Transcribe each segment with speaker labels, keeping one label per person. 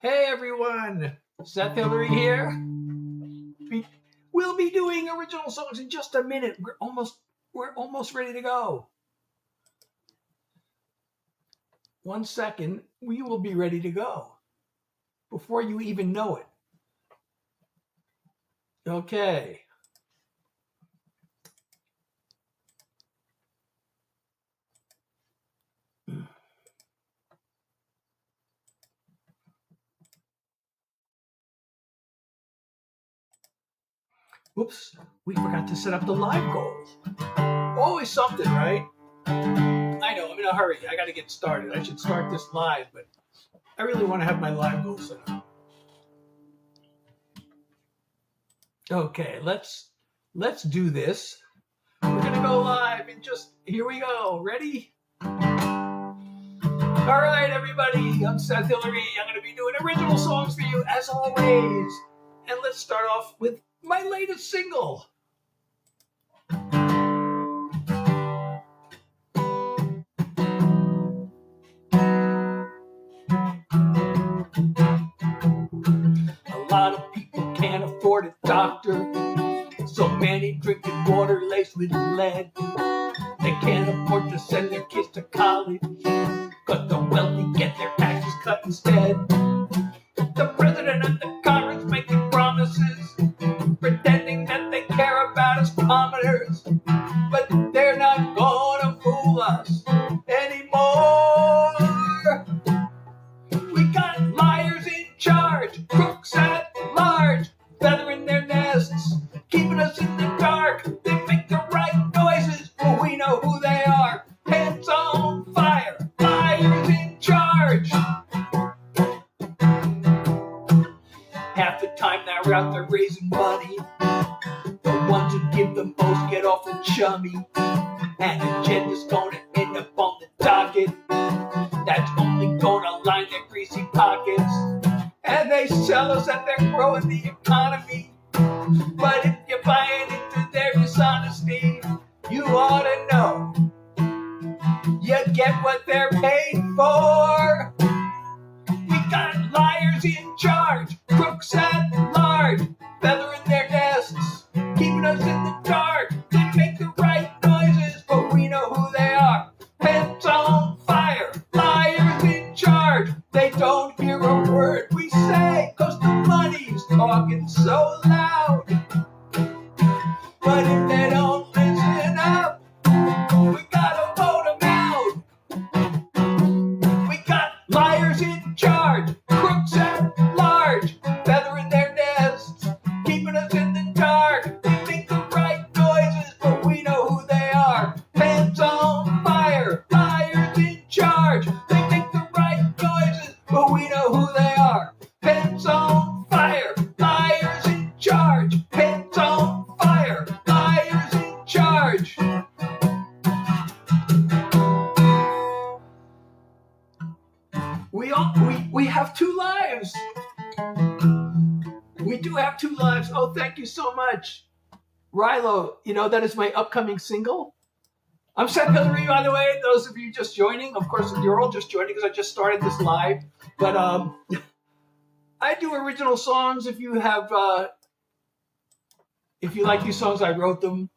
Speaker 1: Hey everyone, Seth Hillary here. We'll be doing original songs in just a minute. We're almost ready to go. 1 second, we will be ready to go before you even know it. Okay. Whoops, we forgot to set up the live goals. Always something, right? I know, I'm in a hurry. I got to get started. I should start this live, but I really want to have my live goals set up. Okay, let's do this. We're going to go live and here we go. Ready? All right, everybody. I'm Seth Hillary. I'm going to be doing original songs for you as always. And let's start off with my latest single. A lot of people can't afford a doctor. So many drinking water laced with lead. They can't afford to send their kids to college, cause the wealthy get their taxes cut instead. The president and the Congress making promises, pretending that they care about us commoners, but they're not gonna fool us anymore. We got liars in charge, crooks at large, feathering their nests, keeping us in the dark. They make the right noises, but we know who they are. Hands on fire, liars in charge. Half the time now we're out there raising money. The ones who give the most get awful chummy. And agenda's gonna end up on the docket. That's only gonna line their greasy pockets. And they tell us that they're growing the economy. But if you're buying into their dishonesty, you ought to know you get what they're paid for. We got liars in charge, crooks at large, feathering their desks, keeping us in the dark. They make the right noises, but we know who they are. Hands on fire, liars in charge. They don't hear a word we say, cause the money's talking so loud. But if they don't listen up, we gotta vote them out. We got liars in charge, crooks at large, feathering their nests, keeping us in the dark. They make the right noises, but we know who they are. Hands on fire, liars in charge. They make the right noises, but we know who they are. Hands on fire, liars in charge. Hands on fire, liars in charge. We have 2 lives. We do have 2 lives. Oh, thank you so much. Rilo, that is my upcoming single. I'm Seth Hillary, by the way. Those of you just joining, of course, you're all just joining because I just started this live. But I do original songs. If you like these songs, I wrote them.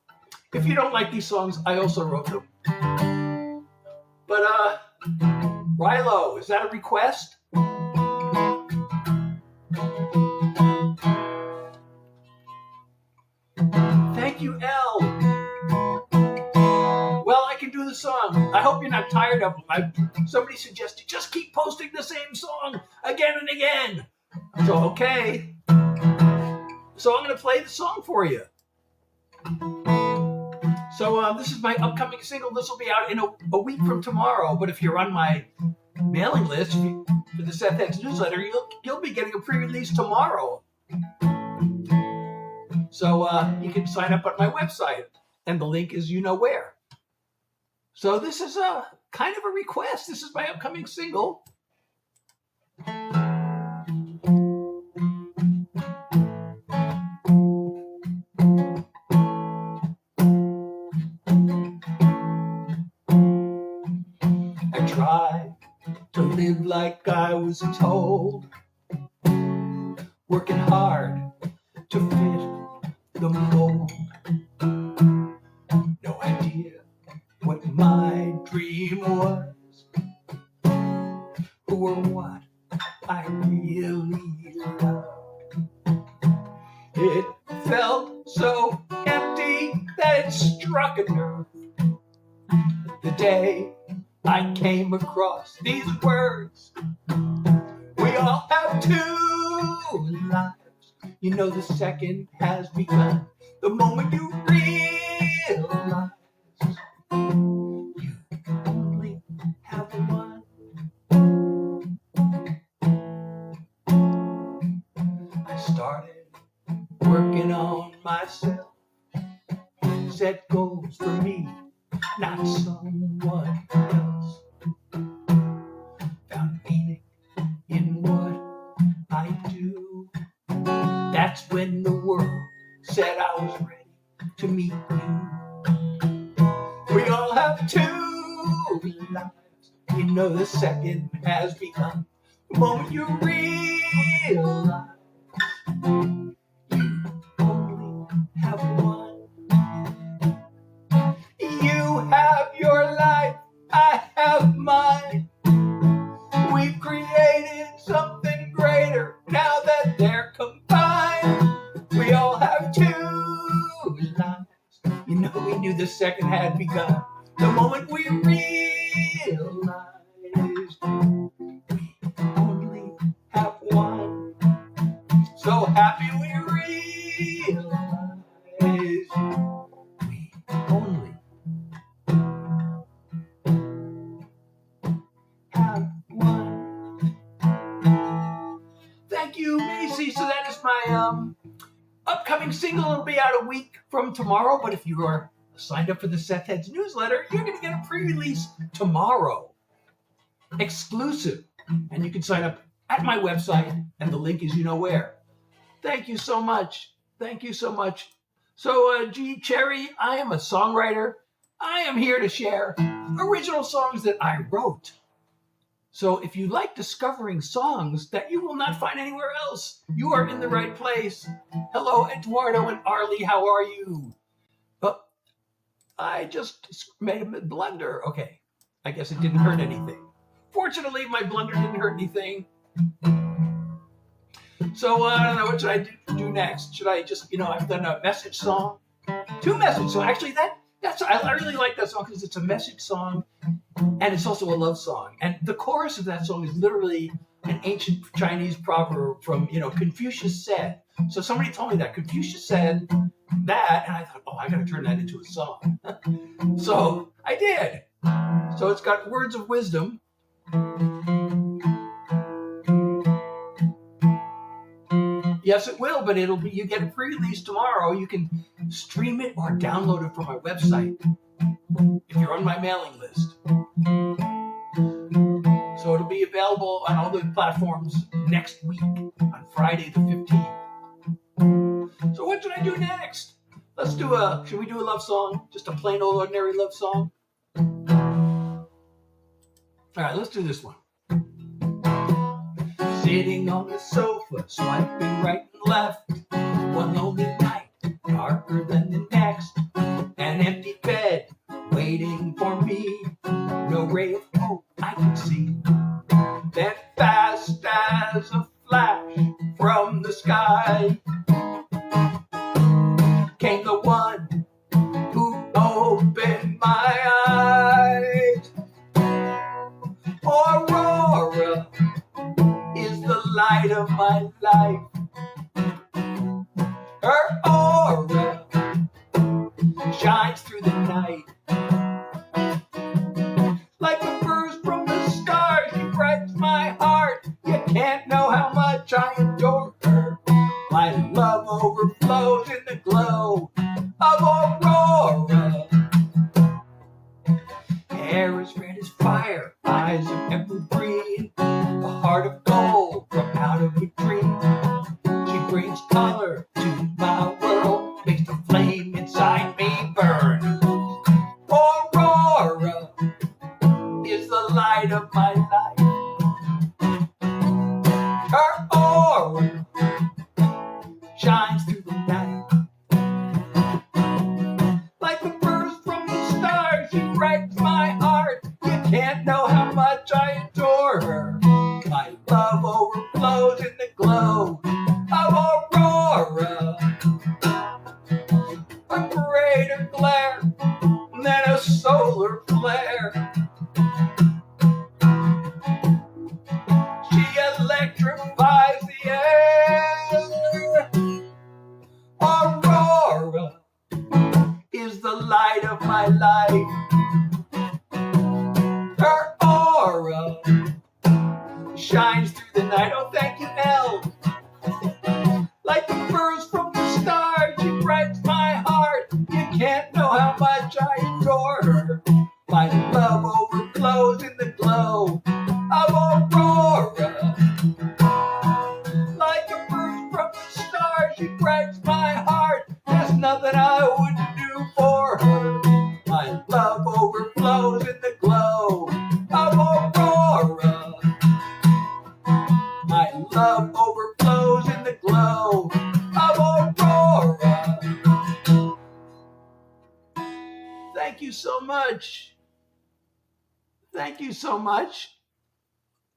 Speaker 1: If you don't like these songs, I also wrote them. But Rilo, is that a request? Thank you, L. Well, I can do the song. I hope you're not tired of them. Somebody suggested just keep posting the same song again and again. So, okay. So I'm going to play the song for you. So this is my upcoming single. This will be out in a week from tomorrow. But if you're on my mailing list for the Seth X newsletter, you'll be getting a pre-release tomorrow. So you can sign up on my website, and the link is where. So this is a kind of a request. This is my upcoming single. I tried to live like I was told. working hard to fit the mold. No idea what my dream was, or what I really loved. It felt so empty that it struck a nerve the day I came across these words. We all have two lives. You know the second has begun the moment you realize you only have one. I started working on myself, set goals for me, not someone else. Found meaning in what I do. That's when the world said I was ready to meet you. We all have two lives. You know the second has begun the moment you realize you only have one. You have your life, I have mine. We've created something greater now that they're combined. We all have two lives. You know we knew the second had begun the moment we realized we only have one. So happy we realized we only have one. Thank you, Macy. So that is my upcoming single. It'll be out a week from tomorrow, but if you are signed up for the Seth Heads newsletter, you're going to get a pre-release tomorrow, exclusive, and you can sign up at my website, and the link is you know where. Thank you so much. Thank you so much. So, G. Cherry, I am a songwriter. I am here to share original songs that I wrote. So if you like discovering songs that you will not find anywhere else, you are in the right place. Hello, Eduardo and Arlie, how are you? I just made a blunder. Okay, I guess it didn't hurt anything. Fortunately, my blunder didn't hurt anything. So I don't know, what should I do next? Should I just, I've done a message song, 2 message songs. Actually, I really like that song because it's a message song and it's also a love song. And the chorus of that song is literally an ancient Chinese proverb from, Confucius said. So somebody told me that Confucius said that, and I thought, I got to turn that into a song. So I did. So it's got words of wisdom. Yes, it will, but you get a pre-release tomorrow. You can stream it or download it from my website if you're on my mailing list. So it'll be available on all the platforms next week on Friday the 15th. So what should I do next? Should we do a love song? Just a plain old ordinary love song? All right, let's do this one. Sitting on the sofa, swiping right and left. One lonely night, darker than the next. An empty bed, waiting for me. No ray of hope I can see. Then fast as a flash from the sky came the one who opened my eyes. Aurora is the light of my life. Her aura shines through the night. Like a burst from the stars, she brightens my heart. You can't know how much I adore her. My love overflows in the glow of Aurora. Hair as red as fire, eyes of emerald green, a heart of gold from out of a dream. shines through the night. Oh, thank you, Elle. Like the birds from the stars, she brightens my heart. You can't know how much I adore her. My love overflows in the glow of Aurora. Like a bird from the stars, she brightens my heart. There's nothing I wouldn't do for her. My love overflows in the glow of Aurora. My love overflows in the glow of Aurora. Thank you so much. Thank you so much.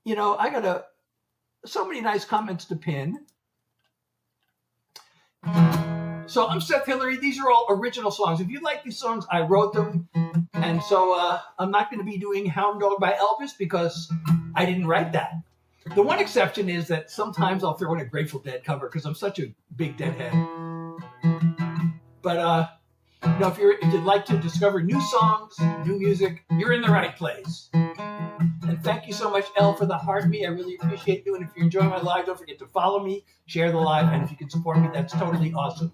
Speaker 1: You know, I got so many nice comments to pin. So I'm Seth Hillary. These are all original songs. If you like these songs, I wrote them. And so I'm not going to be doing Hound Dog by Elvis because I didn't write that. The one exception is that sometimes I'll throw in a Grateful Dead cover because I'm such a big Deadhead. But you know, if you'd like to discover new songs, new music, you're in the right place. And thank you so much, Elle, for the heart me. I really appreciate you. And if you're enjoying my live, don't forget to follow me, share the live, and if you can support me, that's totally awesome.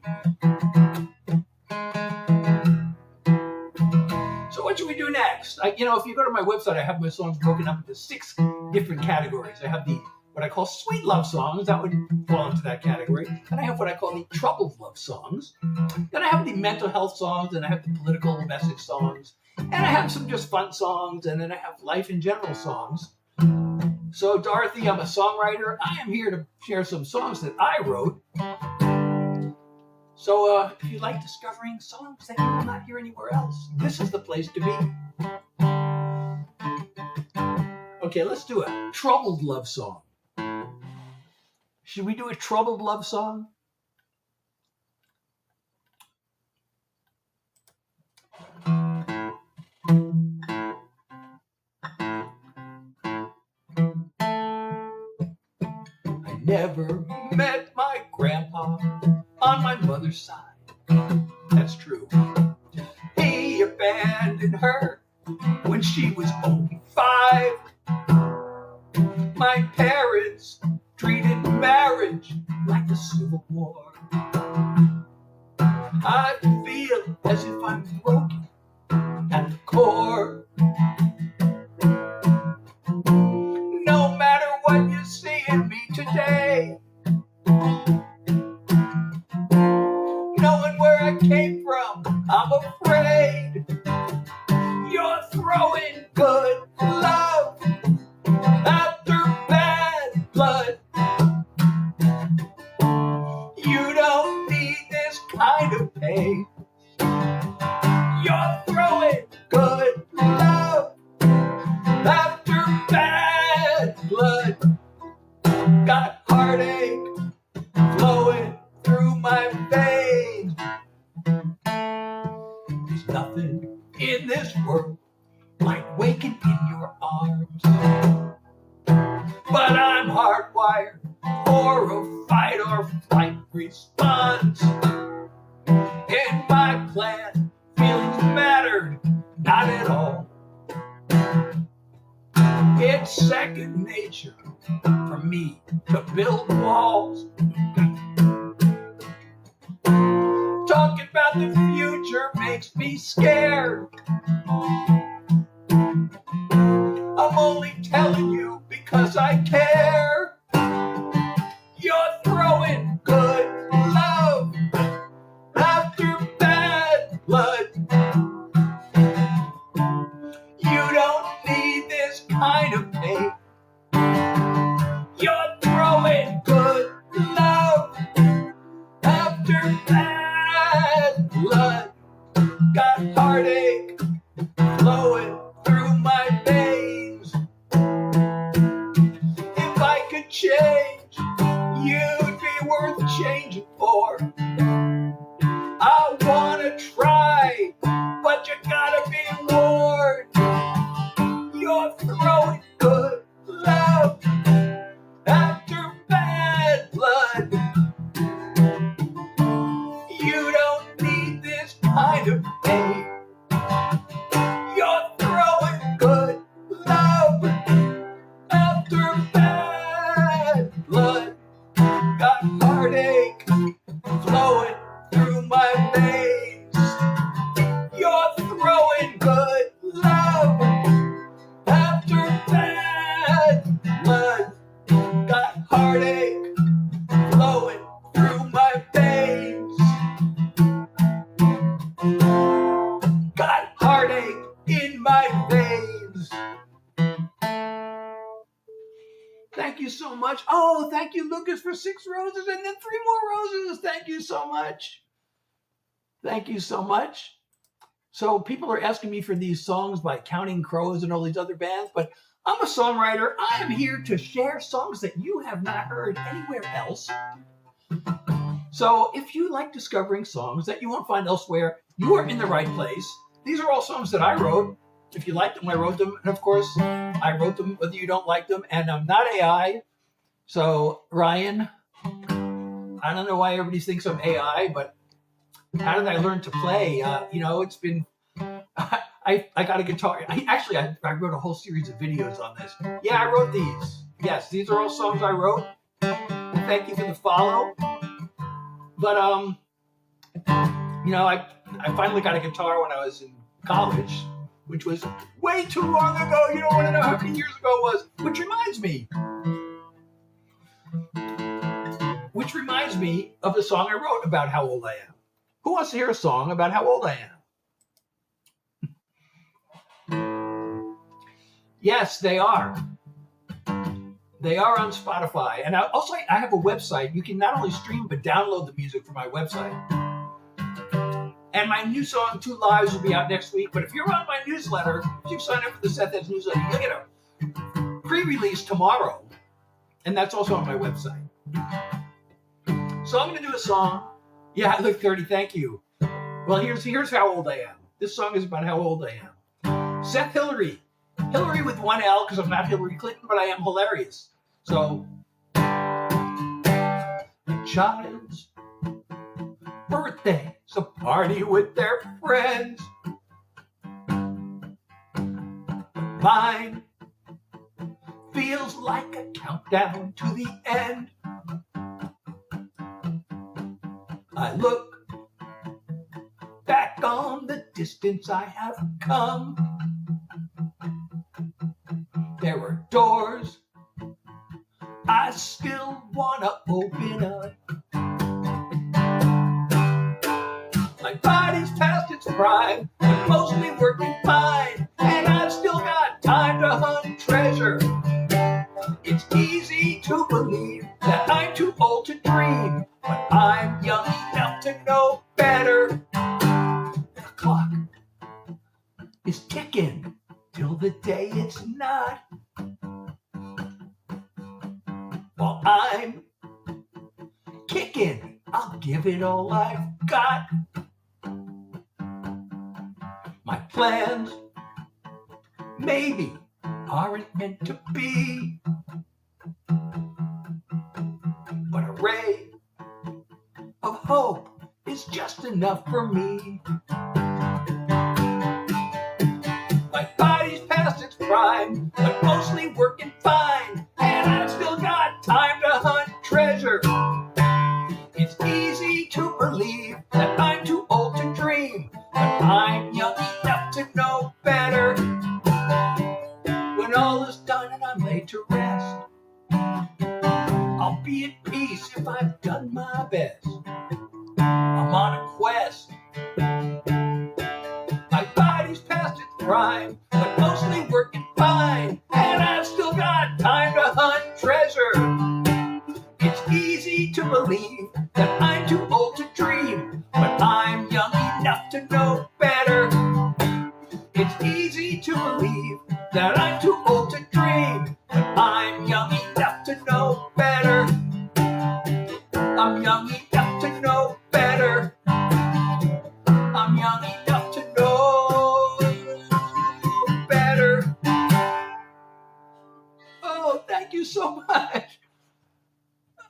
Speaker 1: So what should we do next? You know, if you go to my website, I have my songs broken up into 6 different categories. I have what I call sweet love songs. That would fall into that category. And I have what I call the troubled love songs. Then I have the mental health songs, and I have the political message songs. And I have some just fun songs, and then I have life in general songs. So, Dorothy, I'm a songwriter. I am here to share some songs that I wrote. So, if you like discovering songs that you will not hear anywhere else, this is the place to be. Okay, let's do a troubled love song. Should we do a troubled love song? I never met my grandpa on my mother's side. That's true. He abandoned her when she was only 5. My parents treated marriage like a civil war. I feel as if I'm broken at the core. No matter what you see in me today, knowing where I came from, I'm afraid you're throwing good love after bad blood. You don't need this kind of pain. You're throwing good love after bad blood. Got heartache flowing through my veins. There's nothing in this world like waking in your arms. But I'm hardwired for a fight or flight response. In my plan, feelings mattered not at all. It's second nature for me to build walls. Talking about the future makes me scared. I'm only telling you because I care. You're throwing good love after bad blood. You don't need this kind of pain. You're throwing good love after bad blood. Got heartache flowing through my veins. If I could change, you'd be worth changing for. I wanna try, but you gotta be warned. You're throwing good love after bad blood. You don't need this kind of pain. You're throwing good love after bad blood, got heartache flowing through my veins. You're throwing good love after bad blood, got heartache flowing through my veins. Got heartache in my veins. Thank you so much. Oh, thank you, Lucas, for 6 roses and then 3 more roses. Thank you so much. Thank you so much. So people are asking me for these songs by Counting Crows and all these other bands, but I'm a songwriter. I am here to share songs that you have not heard anywhere else. So if you like discovering songs that you won't find elsewhere, you are in the right place. These are all songs that I wrote. If you like them, I wrote them. And of course, I wrote them whether you don't like them. And I'm not AI. So Ryan, I don't know why everybody thinks I'm AI, but how did I learn to play? It's been, I got a guitar. I wrote a whole series of videos on this. Yeah, I wrote these. Yes, these are all songs I wrote. Thank you for the follow. But, I finally got a guitar when I was in college, which was way too long ago. You don't want to know how many years ago it was. Which reminds me of the song I wrote about how old I am. Who wants to hear a song about how old I am? Yes, they are. They are on Spotify. And I have a website. You can not only stream, but download the music from my website. And my new song, 2 Lives, will be out next week. But if you're on my newsletter, if you sign up for the Seth Ed's newsletter, you'll get a pre-release tomorrow. And that's also on my website. So I'm going to do a song. Yeah, I look 30. Thank you. Well, here's how old I am. This song is about how old I am. Seth Hillary. Hillary with 1 L, because I'm not Hillary Clinton, but I am hilarious. So, a child's birthday, so party with their friends. Mine feels like a countdown to the end. I look back on the distance I have come. There were doors I still wanna open up. My body's past its prime, but mostly working fine, and I've still got time to hunt treasure. It's easy to believe that I'm too old to dream, but I'm young enough to know better. The clock is ticking till the day it's not. While I'm kicking, I'll give it all I've got. My plans maybe aren't meant to be, but a ray of hope is just enough for me. My body's past its prime, but mostly working fine, and I've still got time to hunt treasure. It's easy to believe that I'm too old to dream, but I'm young enough to know better. When all is done and I'm laid to rest, I'll be at peace if I've done my best. I'm on a quest. My body's past its prime, but mostly working fine, and I've still got time to hunt treasure. It's easy to believe that I'm too old to dream, but I'm young enough to know better. It's easy to believe that I'm too old to dream, but I'm young enough to know better. I'm young enough to know better. I'm young enough to know better. Oh, thank you so much.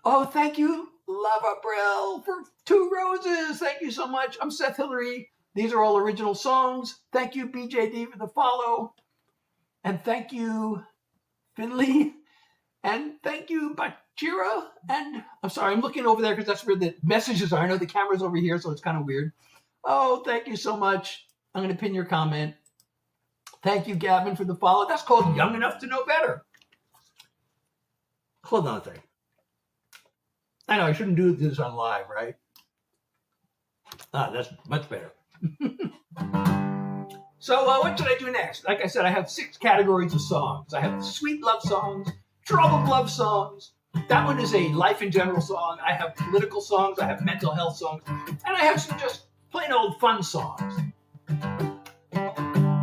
Speaker 1: Oh, thank you, Lava Brell, for 2 roses. Thank you so much. I'm Seth Hillary. These are all original songs. Thank you, BJD, for the follow. And thank you, Finley And thank you, Bachira. And I'm sorry, I'm looking over there because that's where the messages are. I know the camera's over here, so it's kind of weird. Oh, thank you so much. I'm going to pin your comment. Thank you, Gavin, for the follow. That's called Young Enough to Know Better. Hold on a second. I know I shouldn't do this on live, right? That's much better. So what should I do next? Like I said, I have 6 categories of songs. I have sweet love songs, troubled love songs. That one is a life in general song. I have political songs. I have mental health songs. And I have some just plain old fun songs.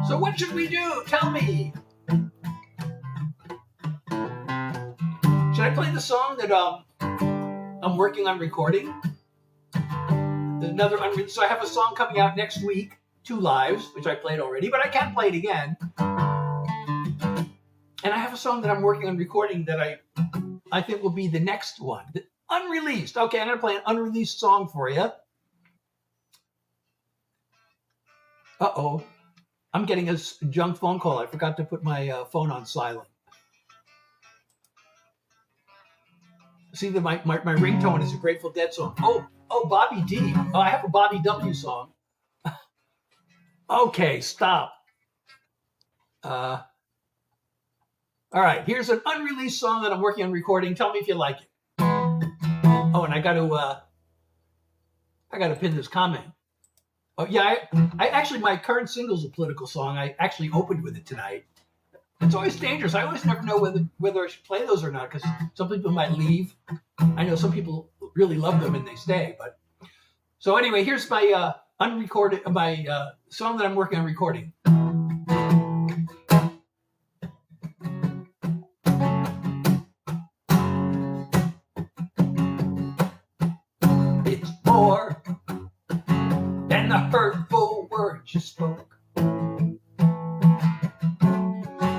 Speaker 1: So what should we do? Tell me. Should I play the song that I'm working on recording? So I have a song coming out next week, 2 lives, which I played already, but I can't play it again. And I have a song that I'm working on recording that I think will be the next one. Unreleased. Okay, I'm going to play an unreleased song for you. Uh-oh. I'm getting a junk phone call. I forgot to put my phone on silent. See, my ringtone is a Grateful Dead song. Oh, Bobby D. Oh, I have a Bobby W song. Okay, stop. All right, here's an unreleased song that I'm working on recording. Tell me if you like it. Oh, and I got to pin this comment. Oh yeah, I actually, my current single is a political song. I actually opened with it tonight. It's always dangerous. I always never know whether I should play those or not because some people might leave. I know some people really love them and they stay. But so anyway, here's my song that I'm working on recording. It's more than the hurtful words you spoke.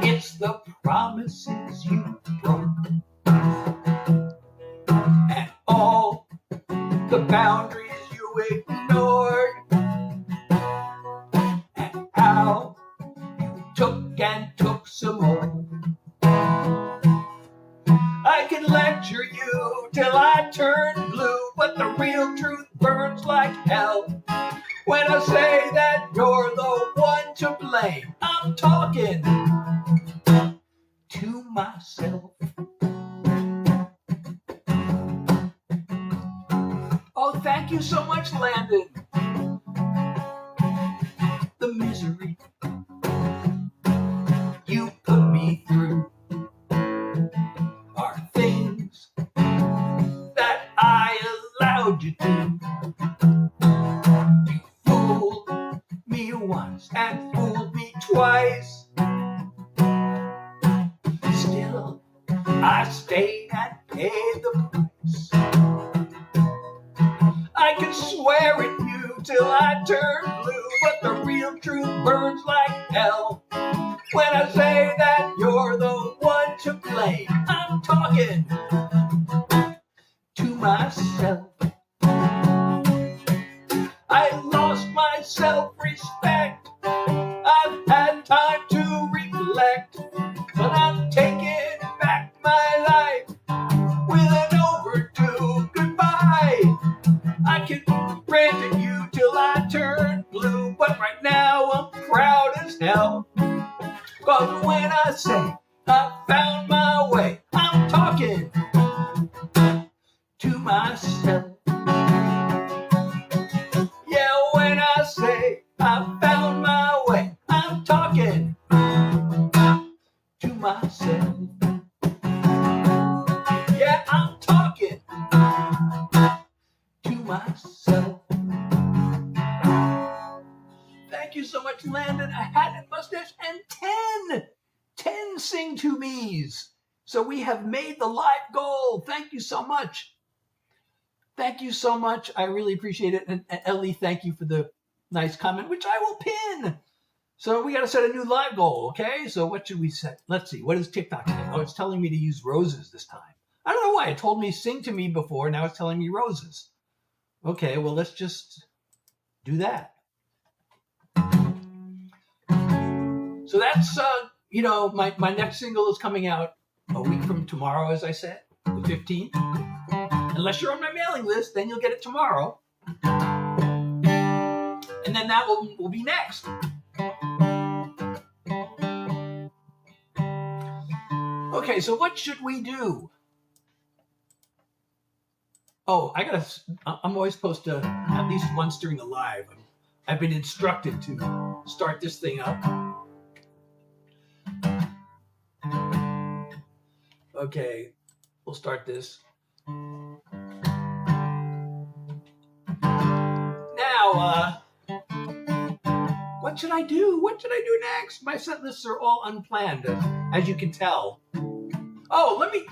Speaker 1: It's the promises you broke. And all the boundaries you ignored. And how you took and took some more. I can lecture you till I turn blue, but the real truth burns like hell. When I say that you're the one to blame, I'm talking to myself. Oh, thank you so much, Landon. The misery you put me through are things that I allowed you to. You fooled me once and fooled me twice. Still, I stayed and paid the price. I can swear at you till I turn blue, but the real truth burns like hell. When I say that you're the one to blame, I'm talking to myself. I lost my self-respect. I've had time to reflect, but I'm taking back my life with an overdue goodbye. I can rant at you till I turn blue, but right now I'm proud as hell. 'Cause when I say I found my way, I'm talking to myself. Yeah, when I say I found my way, I'm talking to myself. Yeah, I'm talking to myself. Thank you so much, Landon. A hat and mustache and 10 sing to me's. So we have made the live goal. Thank you so much. Thank you so much. I really appreciate it. And Ellie, thank you for the nice comment, which I will pin. So we got to set a new live goal, okay? So what should we set? Let's see. What is TikTok saying? Oh, it's telling me to use roses this time. I don't know why. It told me sing to me before. Now it's telling me roses. Okay, well, let's just do that. So that's, my next single is coming out a week from tomorrow, as I said, the 15th. Unless you're on my mailing list, then you'll get it tomorrow. And then that will be next. Okay, so what should we do? Oh, I'm always supposed to, at least once during the live, I've been instructed to start this thing up. Okay, we'll start this. Now, what should I do? What should I do next? My set lists are all unplanned, as you can tell. Oh, I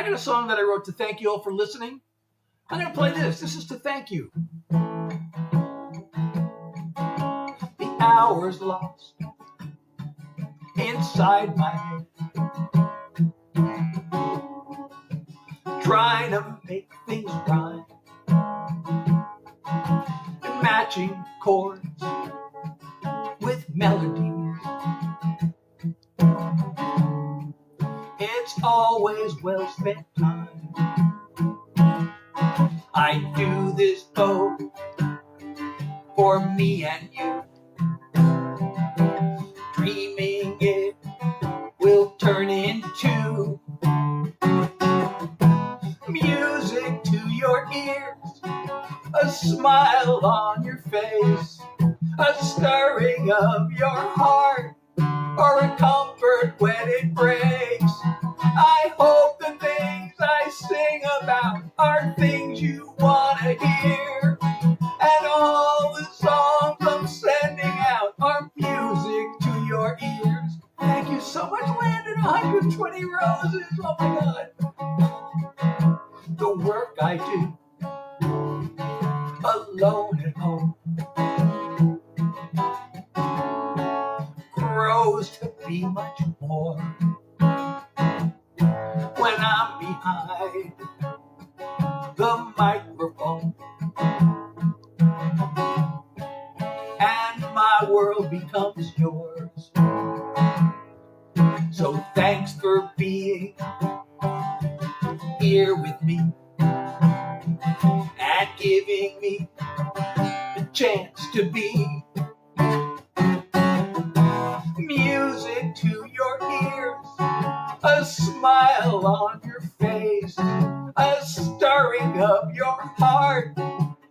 Speaker 1: got a song that I wrote to thank you all for listening. I'm going to play this. This is to thank you. The hours lost inside my head, trying to make things rhyme, and matching chords with melodies. It's always well spent time. I do this both for me and you, dreaming it will turn into music to your ears, a smile on your face, a stirring of your heart, or a comfort when it breaks. I hope the things I sing about are things you want to hear, and all the songs I'm sending out are music to your ears. Thank you so much, Landon. 120 roses. Oh my God. The work I do alone at home grows to be much more when I'm behind the microphone, and my world becomes yours. So thanks for being here with me and giving me the chance to be music to your ears, a smile on your face, a stirring of your heart,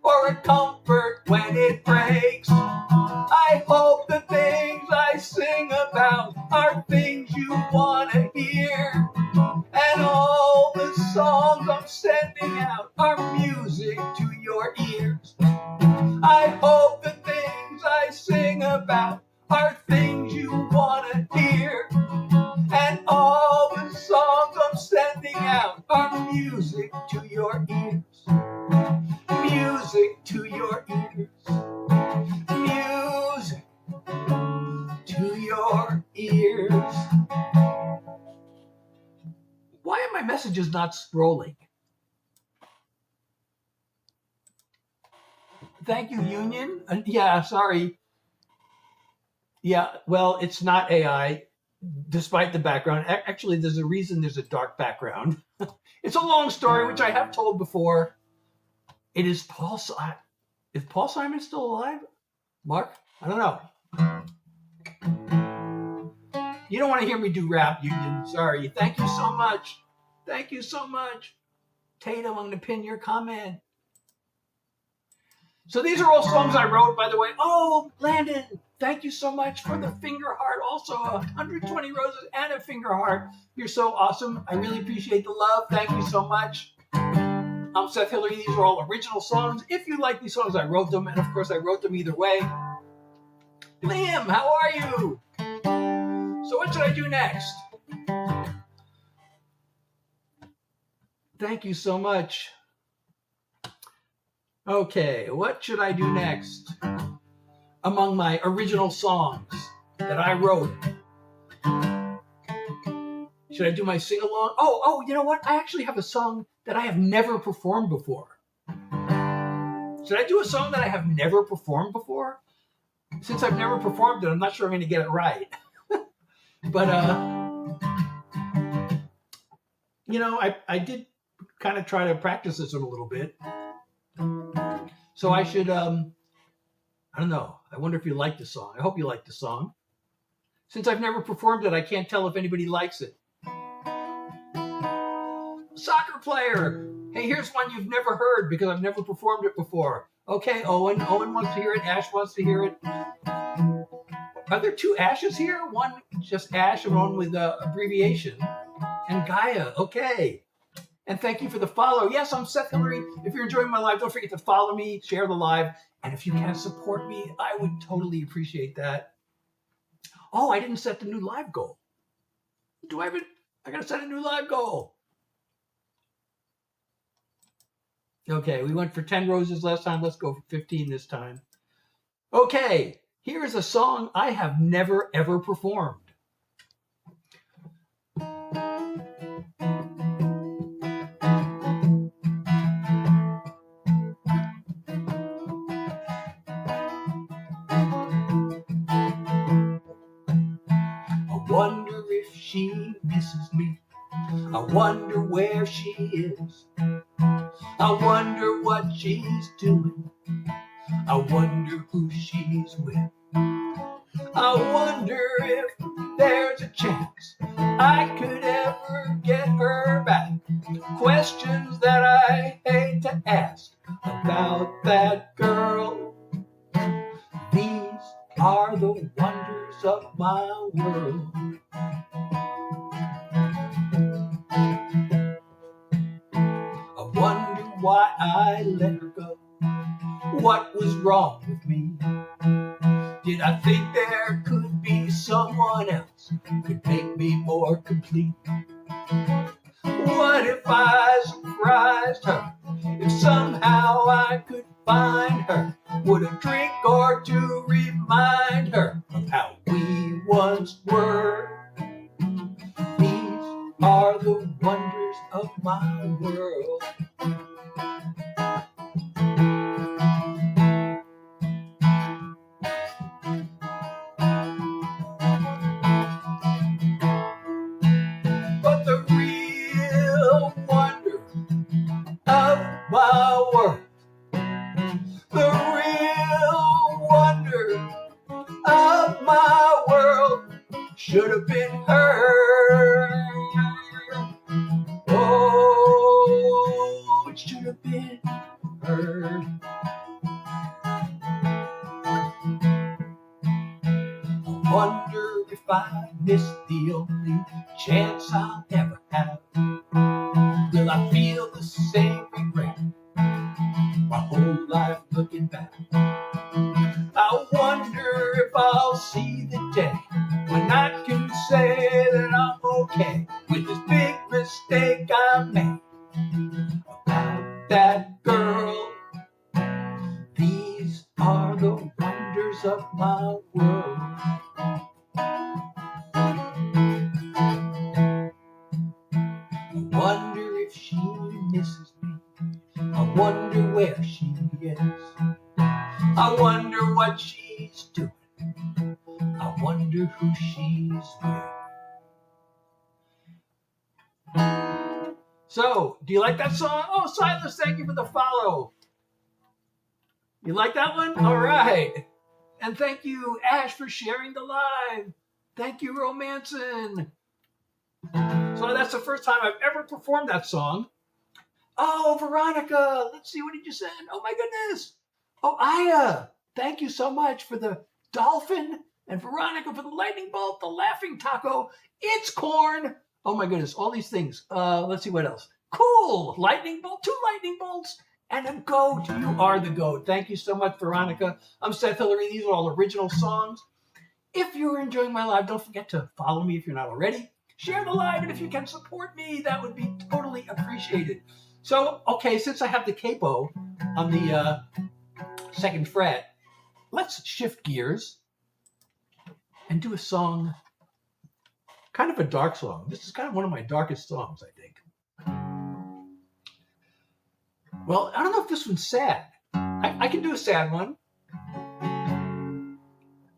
Speaker 1: or a comfort when it breaks. I hope the things I sing about are things you want to hear, and all the songs I'm sending out are music to your ears. I hope the things I sing about are things you want to hear, and all the songs I'm sending out are music to your ears. Music to your ears. Music to your ears. Why are my messages not scrolling? Thank you, Union. Yeah, sorry. Yeah, well, it's not AI, despite the background. Actually, there's a reason there's a dark background. It's a long story, which I have told before. It is Paul Simon. Is Paul Simon still alive? Mark? I don't know. You don't want to hear me do rap, Union. Sorry. Thank you so much. Thank you so much. Tatum, I'm going to pin your comment. So these are all songs I wrote, by the way. Oh, Landon, thank you so much for the finger heart. Also, 120 roses and a finger heart. You're so awesome. I really appreciate the love. Thank you so much. I'm Seth Hillary. These are all original songs. If you like these songs, I wrote them. And of course, I wrote them either way. Liam, how are you? So what should I do next? Thank you so much. Okay, what should I do next? Among my original songs that I wrote. Should I do my sing-along? Oh, you know what? I actually have a song that I have never performed before. Should I do a song that I have never performed before? Since I've never performed it, I'm not sure I'm going to get it right. But I did kind of try to practice this one a little bit. So I should, I don't know. I wonder if you like the song. I hope you like the song. Since I've never performed it, I can't tell if anybody likes it. Soccer player. Hey, here's one you've never heard because I've never performed it before. Okay, Owen. Owen wants to hear it. Ash wants to hear it. Are there two Ashes here? One just Ash and one with abbreviation. And Gaia. Okay. And thank you for the follow. Yes, I'm Seth Hillary. If you're enjoying my live, don't forget to follow me, share the live. And if you can support me, I would totally appreciate that. Oh, I didn't set the new live goal. Do I have it? I got to set a new live goal. Okay, we went for 10 roses last time. Let's go for 15 this time. Okay, here's a song I have never, ever performed. I wonder if she misses me. I wonder where she is. I wonder what she's doing. I wonder who she's with. I wonder if there's a chance I could ever get her back. Questions that I hate to ask about that girl. These are the wonders of my world. I wonder why I let her go. What was wrong with me? Did I think there could be someone else who could make me more complete? What if I surprised her? If somehow I could find her, would a drink or two remind her of how we once were? These are the wonders of my world. But the real wonder of my world, the real wonder of my world should have been her. Oh, it should have been her. I wonder if I missed the only chance I'll ever have. Will I feel the same regret my whole life looking back? I wonder if I'll see the day when I can say that I'm okay with this big mistake I made about that girl. These are the wonders of my world. I wonder if she misses me. I wonder where she is. I wonder what she's doing. I wonder who she's with. So, do you like that song? Oh, Silas, thank you for the follow. You like that one? All right. And thank you, Ash, for sharing the live. Thank you, Romanson. So that's the first time I've ever performed that song. Oh, Veronica, let's see, what did you send? Oh my goodness. Oh, Aya, thank you so much for the dolphin, and Veronica for the lightning bolt, the laughing taco. It's corn. Oh my goodness, all these things. Let's see what else. Cool, lightning bolt, 2 lightning bolts, and a goat. You are the goat. Thank you so much, Veronica. I'm Seth Hillary. These are all original songs. If you're enjoying my live, don't forget to follow me if you're not already. Share the live, and if you can support me, that would be totally appreciated. So, okay, since I have the capo on the 2nd fret, let's shift gears and do a song, kind of a dark song. This is kind of one of my darkest songs, I think. Well, I don't know if this one's sad. I can do a sad one.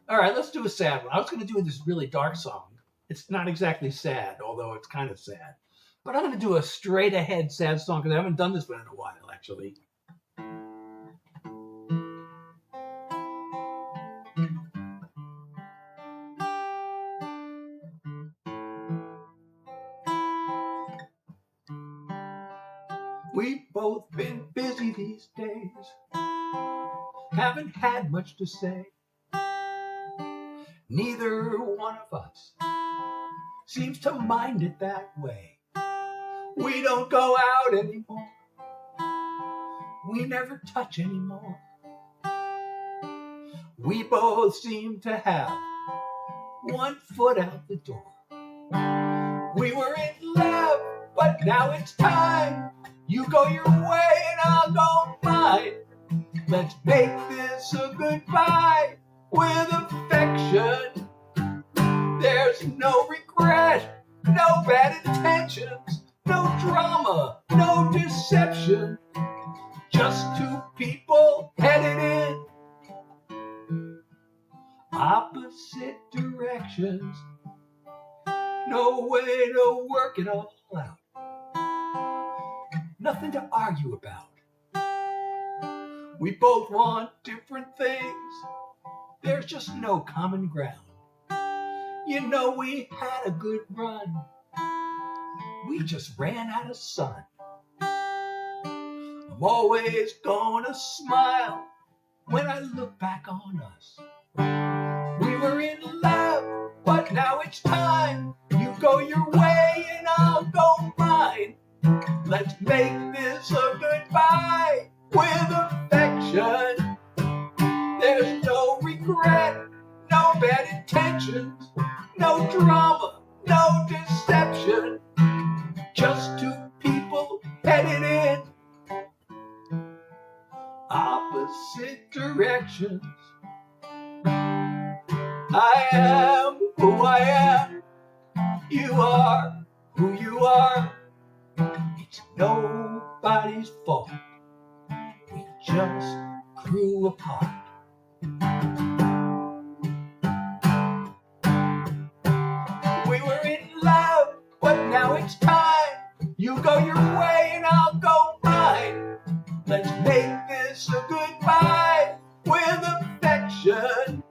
Speaker 1: All right, let's do a sad one. I was going to do this really dark song. It's not exactly sad, although it's kind of sad. But I'm going to do a straight ahead sad song because I haven't done this one in a while, actually. We've both been busy these days, haven't had much to say. Neither one of us seems to mind it that way. We don't go out anymore, we never touch anymore. We both seem to have one foot out the door. We were in love, but now it's time. You go your way and I'll go mine. Let's make this a goodbye with affection. There's no regret, no bad intentions, no drama, no deception. Just two people headed in opposite directions. No way to work it all out. Nothing to argue about. We both want different things. There's just no common ground. You know we had a good run. We just ran out of sun. I'm always gonna smile when I look back on us. We were in love, but now it's time. You go your way and I'll go mine. Let's make this a goodbye with affection. There's no regret, no bad intentions, no drama, no deception. Just two people headed in opposite directions. I am who I am. You are who you are. It's nobody's fault. We just grew apart. We were in love, but now it's time. You go your way and I'll go mine. Let's make this a goodbye with affection.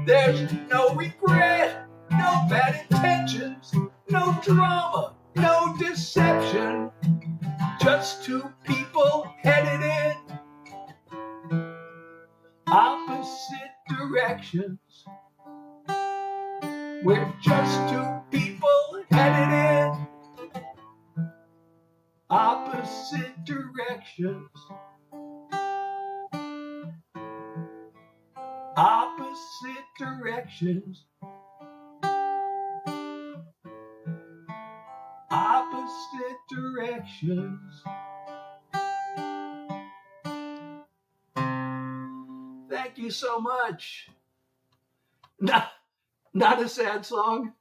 Speaker 1: There's no regret, no bad intentions, no drama, no deception. Just two people headed in opposite directions. We're just two people headed in opposite directions. Opposite directions. Opposite directions. Thank you so much. Not a sad song.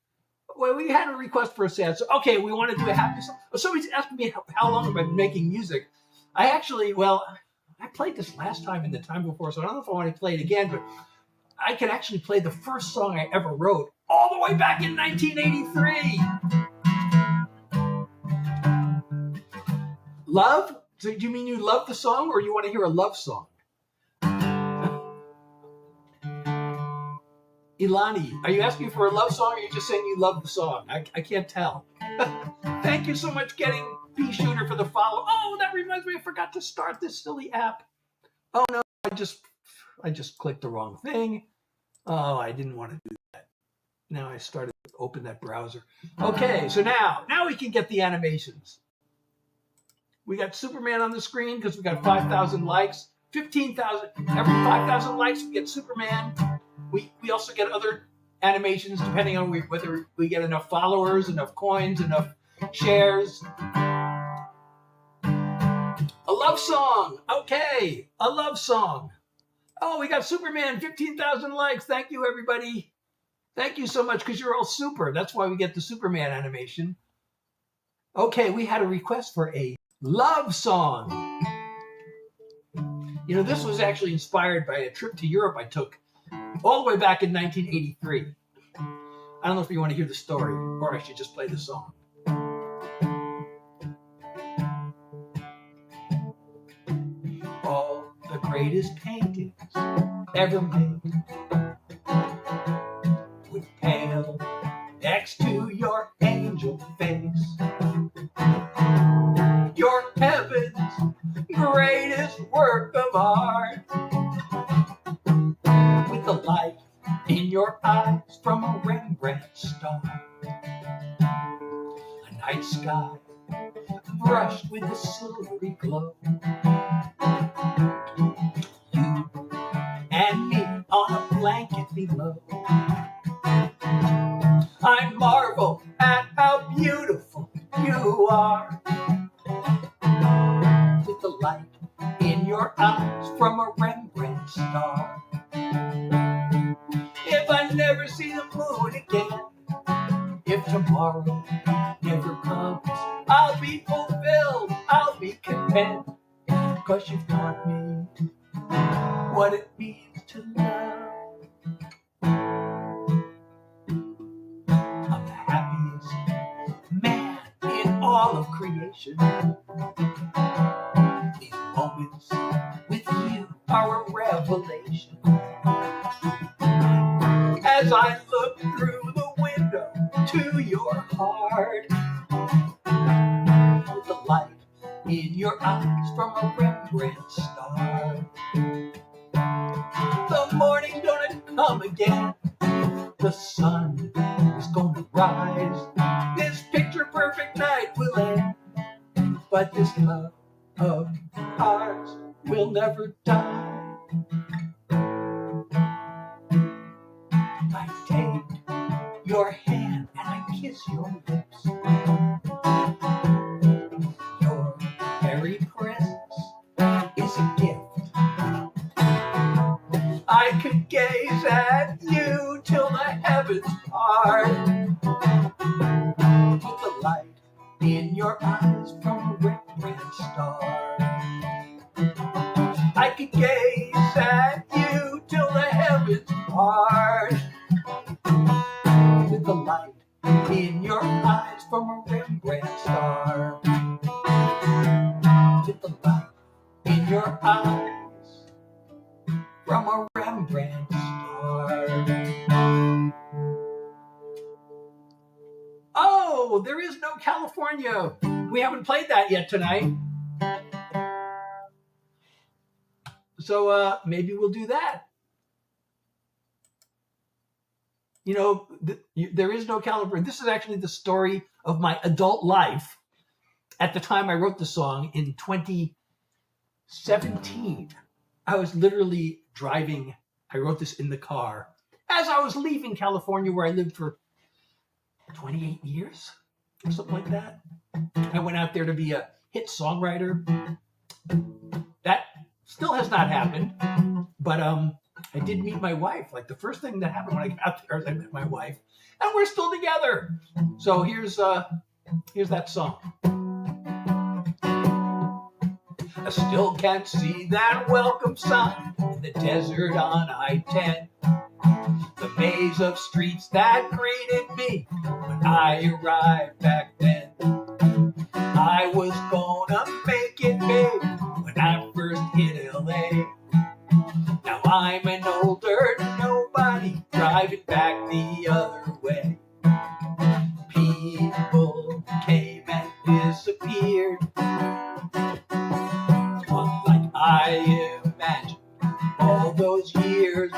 Speaker 1: Well, we had a request for a sad song. Okay, we want to do a happy song. Somebody's asking me how long have I been making music. I played this last time and the time before, so I don't know if I want to play it again, but I can actually play the first song I ever wrote all the way back in 1983. Love? So do you mean you love the song or you want to hear a love song? Ilani, are you asking for a love song or are you just saying you love the song? I can't tell. Thank you so much, Getting Pea Shooter, for the follow. Oh, that reminds me, I forgot to start this silly app. Oh no, I just clicked the wrong thing. Oh, I didn't want to do that. Now I started to open that browser. Okay, so now we can get the animations. We got Superman on the screen because we got 5,000 likes. 15,000. Every 5,000 likes, we get Superman. We also get other animations depending on whether we get enough followers, enough coins, enough shares. A love song. Okay, a love song. Oh, we got Superman, 15,000 likes. Thank you, everybody. Thank you so much because you're all super. That's why we get the Superman animation. Okay, we had a request for a love song. You know, this was actually inspired by a trip to Europe I took all the way back in 1983. I don't know if you want to hear the story or I should just play the song. greatest paintings ever made would pale next to your angel face. Your heaven's greatest work of art, with the light in your eyes from a Rembrandt star. A night sky brushed with a silvery glow. You and me on a blanket below. I marvel at how beautiful you are, with the light in your eyes from a Rembrandt star. If I never see the moon again, if tomorrow never comes, I'll be fulfilled, I'll be content, 'cause you've taught me what it means to love. I'm the happiest man in all of creation. These moments with you are a revelation. As I look through the window to your heart, with the light in your eyes from a Rembrandt star. The morning's gonna come again, the sun is gonna rise. This picture perfect night will end, but this love of ours will never die. I take your hand and I kiss your lips. Your very presence is a gift. I could gaze at you till the heavens part, with the light in your eyes from a Rembrandt star. I could gaze at you till the heavens part, with the light in your eyes from a Rembrandt star. With the light in your eyes from a Rembrandt star. Oh, there is no California. We haven't played that yet tonight. So maybe we'll do that. You know, there is no California. This is actually the story of my adult life at the time I wrote the song in 2017. I was literally driving. I wrote this in the car as I was leaving California, where I lived for 28 years or something like that. I went out there to be a hit songwriter. That still has not happened, but I did meet my wife. Like, the first thing that happened when I got there is I met my wife, and we're still together. So here's that song. I still can't see that welcome sign in the desert on I-10. The maze of streets that greeted me when I arrived back then. I was gonna make it big when I first hit LA. Now I'm an older nobody driving back the other way. People came and disappeared, unlike I imagined all those years.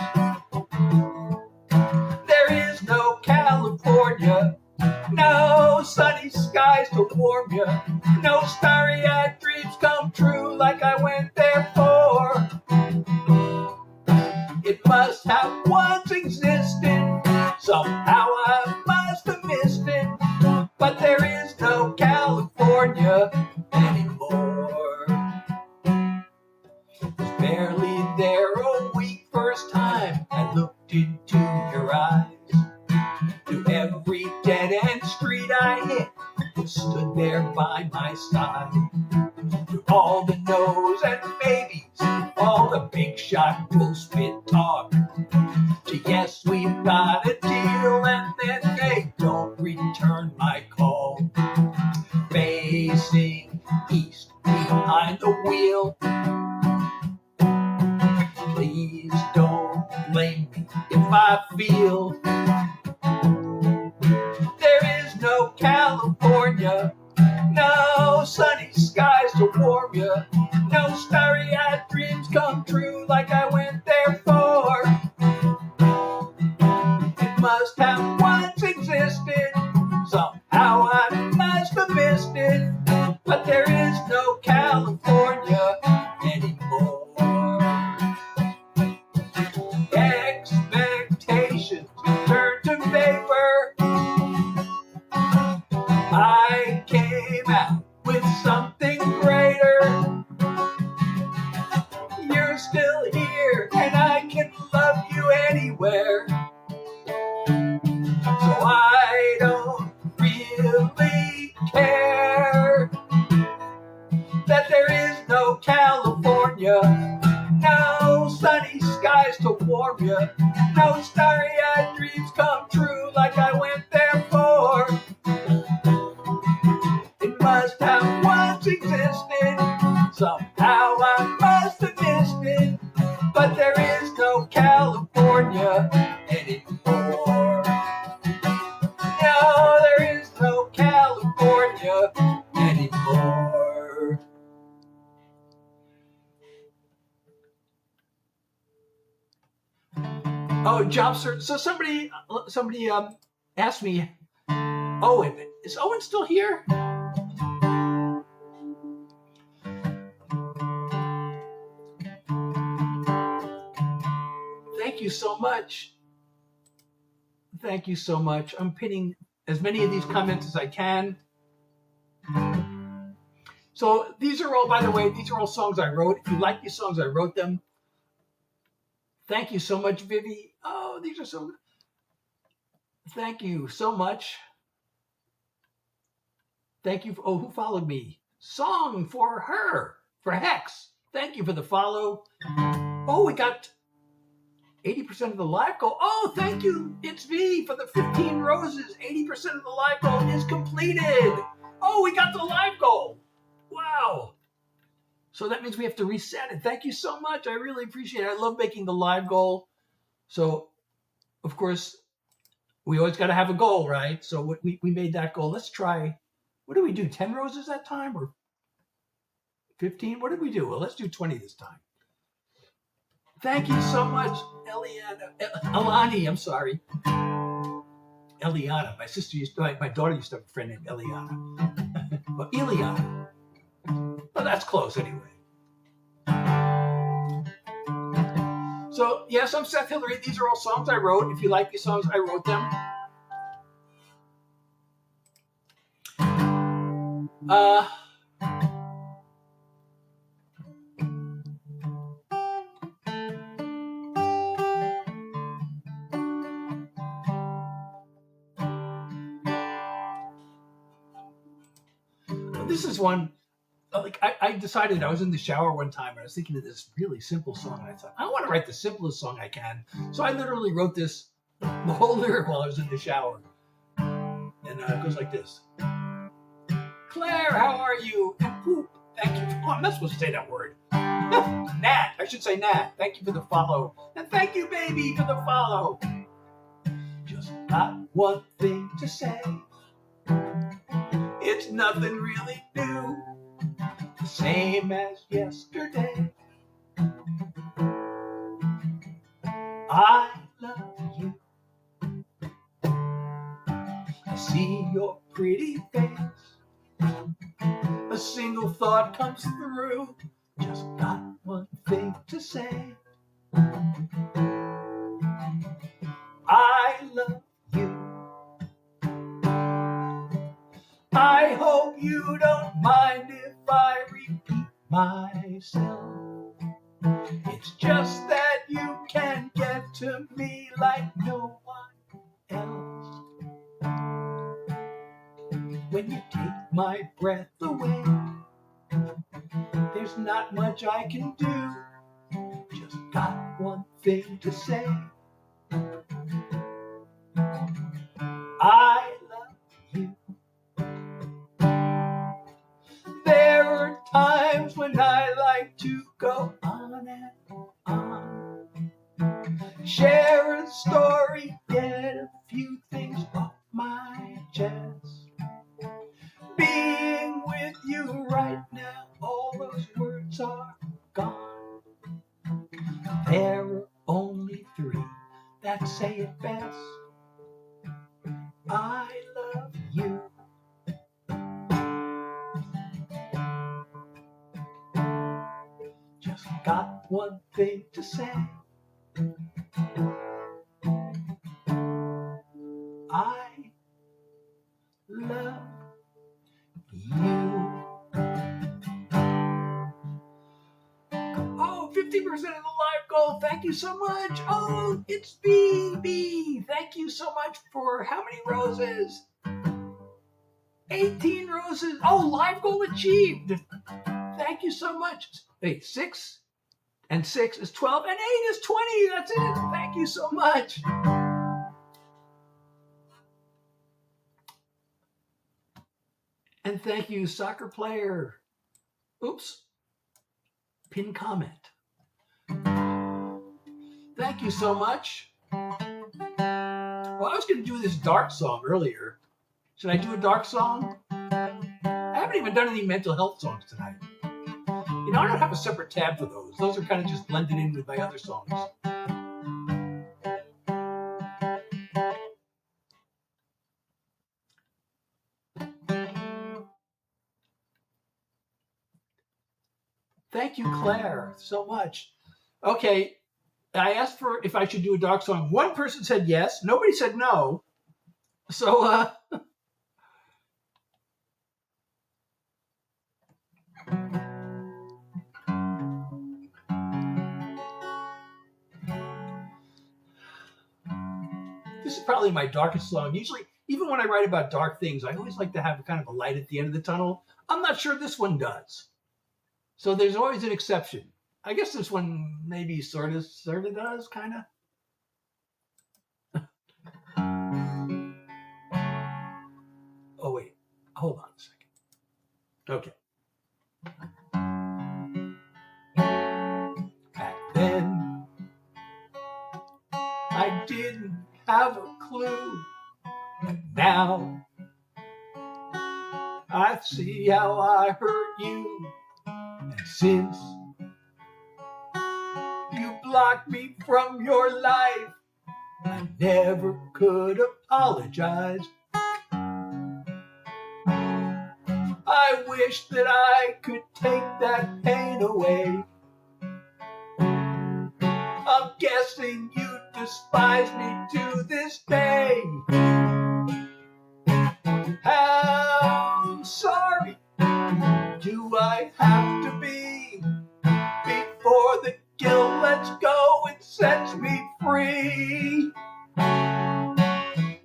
Speaker 1: There is no California, no sunny skies to warm you, no starry-eyed dreams come true like I went there for. It must have once existed, somehow I must have missed it, but there is no California anymore. Was barely there a week, first time I looked into your eyes. Through every dead-end street I hit, you stood there by my side. Through all the no's and maybes, all the big shot bull spit talk, to yes, we've got a deal, and then they don't return my call. Facing east behind the wheel, I feel. There is no California, no sunny skies to warm you, no starry-eyed dreams come true like I went there for. It must have once existed, somehow I must have missed it, but there is no California anymore. Expectations turn to vapor. I came out with something greater. You're still here and I can love you anywhere. So I don't really care that there is no California, no sunny skies to warm you, no starry-eyed dreams come true like I went there for. It must have once existed, somehow I must have missed it, but there is no California anymore. No, there is no California anymore. Oh, job search. So somebody asked me, Owen, is Owen still here? Thank you so much. Thank you so much. I'm pinning as many of these comments as I can. So these are all, by the way, these are all songs I wrote. If you like these songs, I wrote them. Thank you so much, Vivi. Oh, these are so, thank you so much. Thank you. Oh, who followed me? Song for her, for Hex. Thank you for the follow. Oh, we got 80% of the live goal. Oh, thank you. It's V for the 15 roses. 80% of the live goal is completed. Oh, we got the live goal. Wow. So that means we have to reset it. Thank you so much. I really appreciate it. I love making the live goal. So, of course, we always got to have a goal, right? So we made that goal. Let's try, what did we do? 10 roses that time or 15? What did we do? Well, let's do 20 this time. Thank you so much, Elani, I'm sorry. Eliana. My daughter used to have a friend named Eliana. Well, Eliana. Well, that's close anyway. So, yes, I'm Seth Hillary. These are all songs I wrote. If you like these songs, I wrote them. This is one, like I decided, I was in the shower one time and I was thinking of this really simple song. And I thought, I want to write the simplest song I can. So I literally wrote this, the whole lyric while I was in the shower. And it goes like this. Claire, how are you? And poop. Thank you. Oh, I'm not supposed to say that word. Nat. I should say Nat. Thank you for the follow. And thank you, baby, for the follow. Just got one thing to say. It's nothing really new, the same as yesterday. I love you. I see your pretty face. A single thought comes through. Just got one thing to say. I love you. I hope you don't mind if I repeat myself. It's just that you can get to me like no one else. When you take my breath away, there's not much I can do. Just got one thing to say. I love you. There are times when I like to go on and on, share a story can say it best. I love you. Just got one thing to say. I love you. Oh, 50% of the live goal. Thank you so much. Oh, it's BB. Thank you so much for how many roses? 18 roses. Oh, live goal achieved. Thank you so much. Hey, 6 and 6 is 12 and 8 is 20. That's it. Thank you so much. And thank you, soccer player. Oops. Pin comment. Thank you so much. Well, I was going to do this dark song earlier. Should I do a dark song? I haven't even done any mental health songs tonight. You know, I don't have a separate tab for those. Those are kind of just blended in with my other songs. Thank you, Claire, so much. Okay, I asked for if I should do a dark song. One person said yes. Nobody said no. So, this is probably my darkest song. Usually, even when I write about dark things, I always like to have kind of a light at the end of the tunnel. I'm not sure this one does. So there's always an exception. I guess this one maybe sort of does, kind of. Oh, wait. Hold on a second. Okay. Back then, I didn't have a clue. Now, I see how I hurt you. And since you blocked me from your life, I never could apologize. I wish that I could take that pain away. I'm guessing you despise me to this day. How sorry do I have to be before the guilt lets go and sets me free?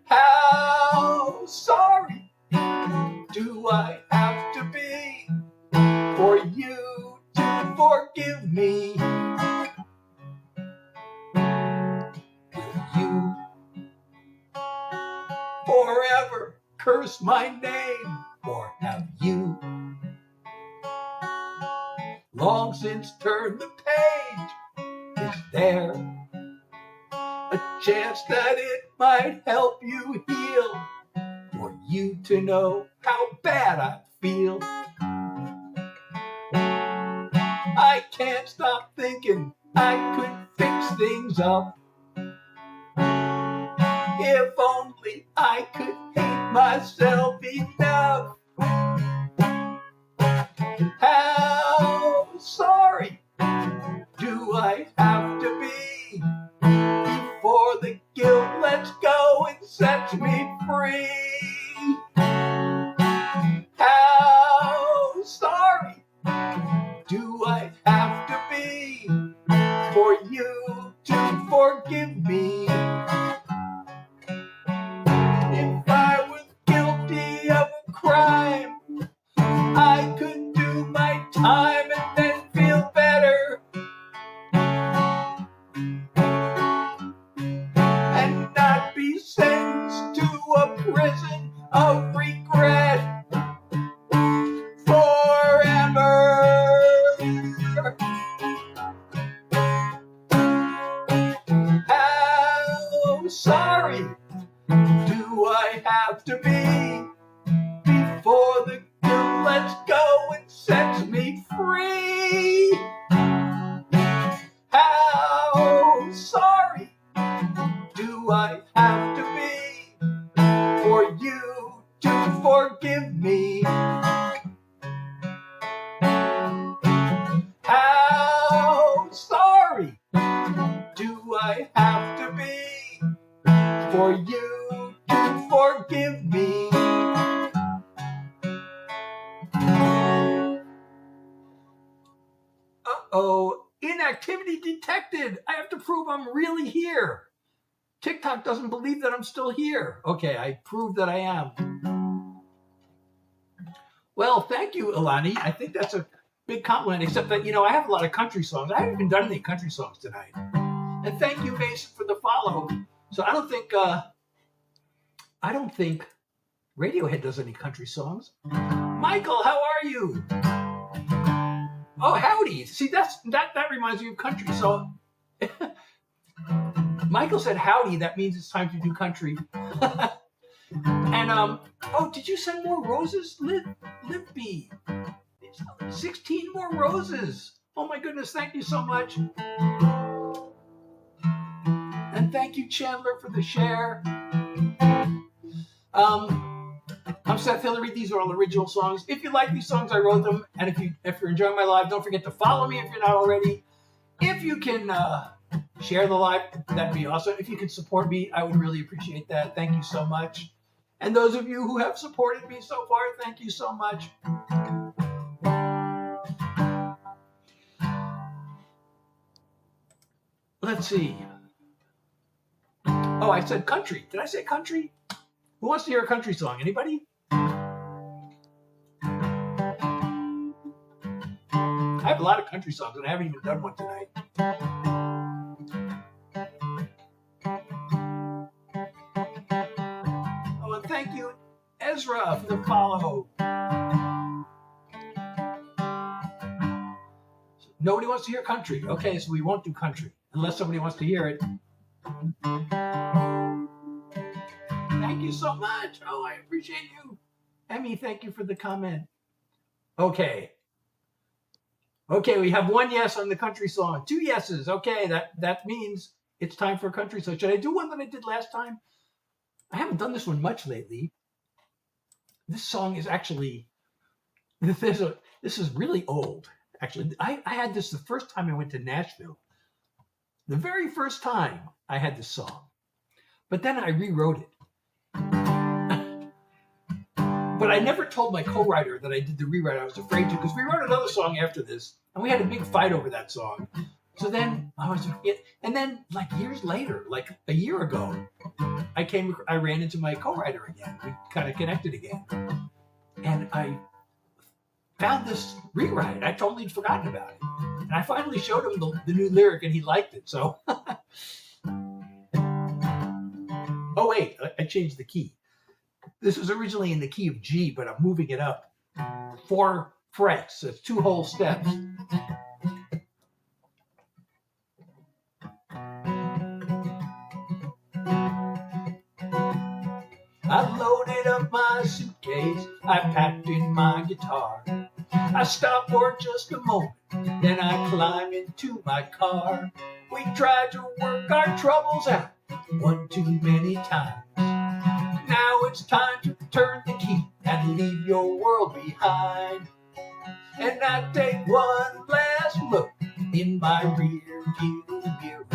Speaker 1: How sorry do I have to be for you to forgive me? Will you forever curse my name, or have you long since turned the page? Is there a chance that it might help you heal, for you to know how bad I feel? I can't stop thinking I could fix things up. If only I could hate myself enough. How sorry do I have to be before the guilt lets go and sets me free? How sorry do I have to be for you to forgive me? If I was guilty of a crime, I could do my time and then feel better, and not be sentenced to a prison of regret forever. How sorry do I have to be before the guilt lets go and sets me free? Uh-oh, inactivity detected. I have to prove I'm really here. TikTok doesn't believe that I'm still here. Okay, I proved that I am. Well, thank you, Ilani. I think that's a big compliment, except that, I have a lot of country songs. I haven't even done any country songs tonight. And thank you, Mason, for the follow. So I don't think Radiohead does any country songs. Michael, how are you? Oh, howdy. See, that reminds me of country. So Michael said howdy. That means it's time to do country. And oh, did you send more roses, Lippy? 16 more roses. Oh my goodness, thank you so much. And thank you, Chandler, for the share. I'm Seth Hillary. These are all original songs. If you like these songs, I wrote them. And if you're enjoying my live, don't forget to follow me if you're not already. If you can share the live, that'd be awesome. If you can support me, I would really appreciate that. Thank you so much. And those of you who have supported me so far, thank you so much. Let's see. Oh, I said country. Did I say country? Who wants to hear a country song? Anybody? I have a lot of country songs, and I haven't even done one tonight. Oh, and thank you, Ezra, for the follow. Nobody wants to hear country. Okay, so we won't do country unless somebody wants to hear it. Thank you so much. Oh, I appreciate you. Emmy, thank you for the comment. Okay, we have one yes on the country song. 2 yeses. Okay, that means it's time for a country song. Should I do one that I did last time? I haven't done this one much lately. This song is actually, this is really old. Actually, I had this the first time I went to Nashville. The very first time I had this song. But then I rewrote it. But I never told my co-writer that I did the rewrite. I was afraid to, because we wrote another song after this, and we had a big fight over that song. So then and then like years later, like a year ago, I ran into my co-writer again. We kind of connected again, and I found this rewrite. I totally had forgotten about it, and I finally showed him the new lyric, and he liked it. So, oh wait, I changed the key. This was originally in the key of G, but I'm moving it up 4 frets. So it's 2 whole steps. I loaded up my suitcase, I packed in my guitar. I stopped for just a moment, then I climbed into my car. We tried to work our troubles out one too many times. Now it's time to turn the key and leave your world behind. And I take one last look in my rear view mirror.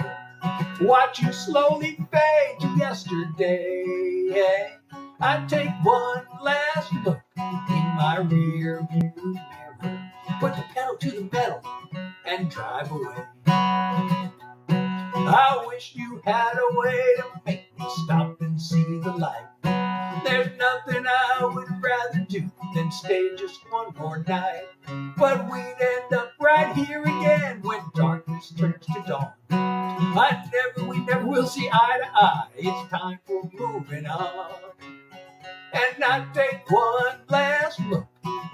Speaker 1: Watch you slowly fade to yesterday. I take one last look in my rear view mirror. Put the pedal to the metal and drive away. I wish you had a way to make me stop and see the light. There's nothing I would rather do than stay just one more night. But we'd end up right here again when darkness turns to dawn. We never will see eye to eye. It's time for moving on. And I take one last look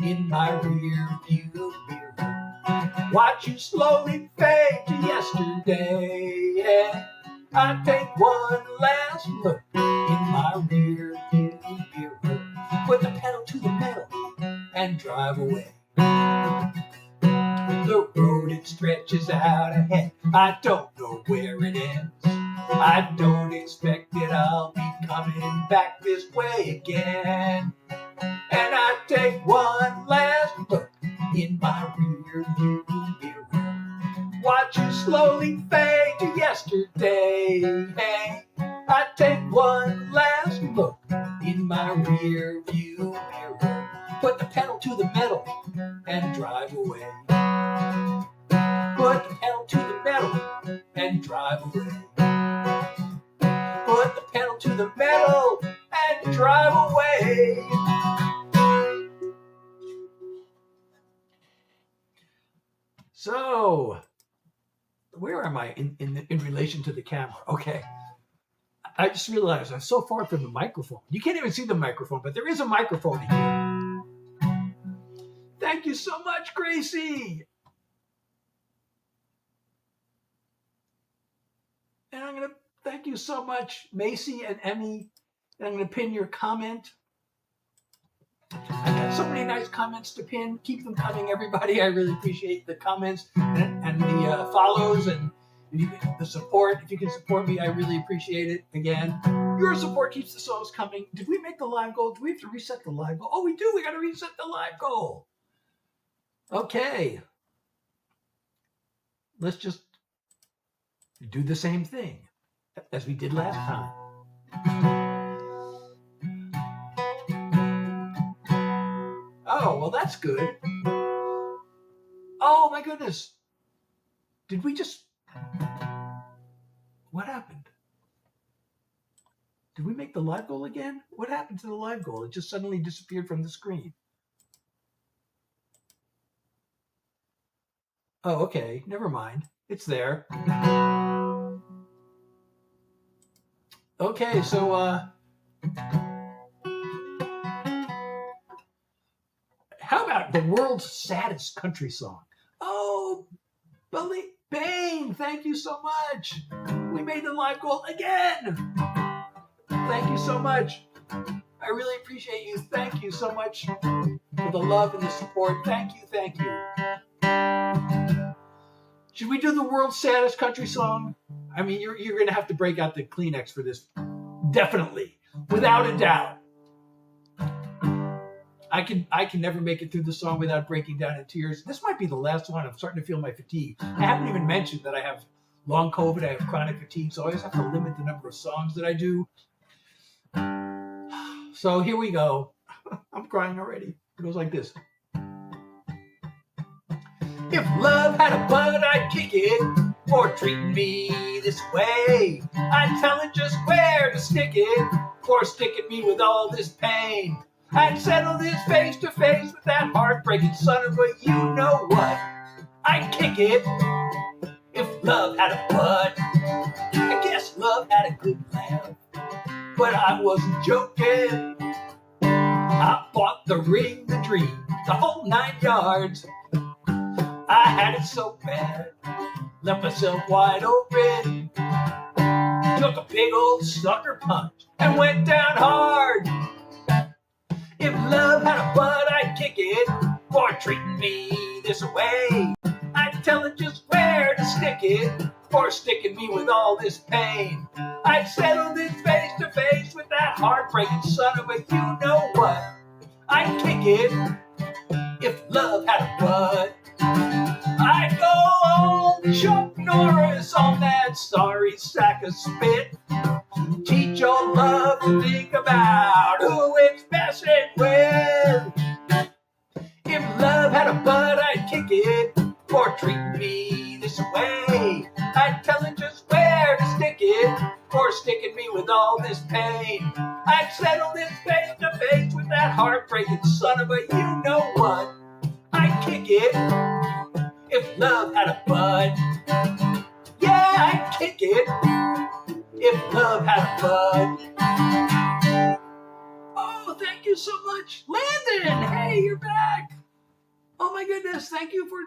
Speaker 1: in my rear view mirror. Watch you slowly fade to yesterday. I take one last look in my rear view mirror. Put the pedal to the metal and drive away. The road, it stretches out ahead. I don't know where it ends. I don't expect that I'll be coming back this way again. And I take one last look in my rear view mirror. Watch you slowly fade to yesterday. I take one last look in my rear view mirror. Put the pedal to the metal and drive away. Put the pedal to the metal and drive away. Put the pedal to the metal and drive away. So, where am I in relation to the camera? Okay. I just realized I'm so far from the microphone. You can't even see the microphone, but there is a microphone here. Thank you so much, Gracie. And I'm going to thank you so much, Macy and Emmy. And I'm going to pin your comment. I got so many nice comments to pin. Keep them coming, everybody. I really appreciate the comments and the follows and the support. If you can support me, I really appreciate it. Again, your support keeps the songs coming. Did we make the live goal? Do we have to reset the live goal? Oh, we do. We got to reset the live goal. Okay. Let's just do the same thing as we did last time. Oh, well, that's good. Oh, my goodness. Did we just... What happened? Did we make the live goal again? What happened to the live goal? It just suddenly disappeared from the screen. Oh, okay. Never mind. It's there. Okay, so, how about the world's saddest country song? Oh, Bane, thank you so much. We made the live goal again. Thank you so much. I really appreciate you. Thank you so much for the love and the support. Thank you, thank you. Should we do the world's saddest country song? I mean, you're going to have to break out the Kleenex for this. Definitely. Without a doubt. I can never make it through the song without breaking down in tears. This might be the last one. I'm starting to feel my fatigue. I haven't even mentioned that I have long COVID. I have chronic fatigue, so I always have to limit the number of songs that I do. So here we go. I'm crying already. It goes like this. If love had a butt, I'd kick it for treating me this way. I'd tell it just where to stick it for sticking me with all this pain. I'd settle this face to face with that heartbreaking son of a you-know-what. I'd kick it if love had a butt. I guess love had a good laugh, but I wasn't joking. I bought the ring, the dream, the whole 9 yards. I had it so bad, left myself wide open. Took a big old sucker punch and went down hard. If love had a butt, I'd kick it for treating me this way. I'd tell it just where to stick it for sticking me with all this pain. I'd settle this face to face with that heartbreaking son of a you-know-what. I'd kick it if love had a butt. I'd go all Chuck Norris on that sorry sack of spit. Teach your love to think about who it's messing with. If love had a butt, I'd kick it for treating me this way. I'd tell it just where to stick it for sticking me with all this pain. I'd settle this face to face with that heartbreaking son of a you-know-what. I'd kick it if love had a butt. Yeah, I'd kick it if love had a butt. Oh, thank you so much. Landon, hey, you're back. Oh my goodness, thank you for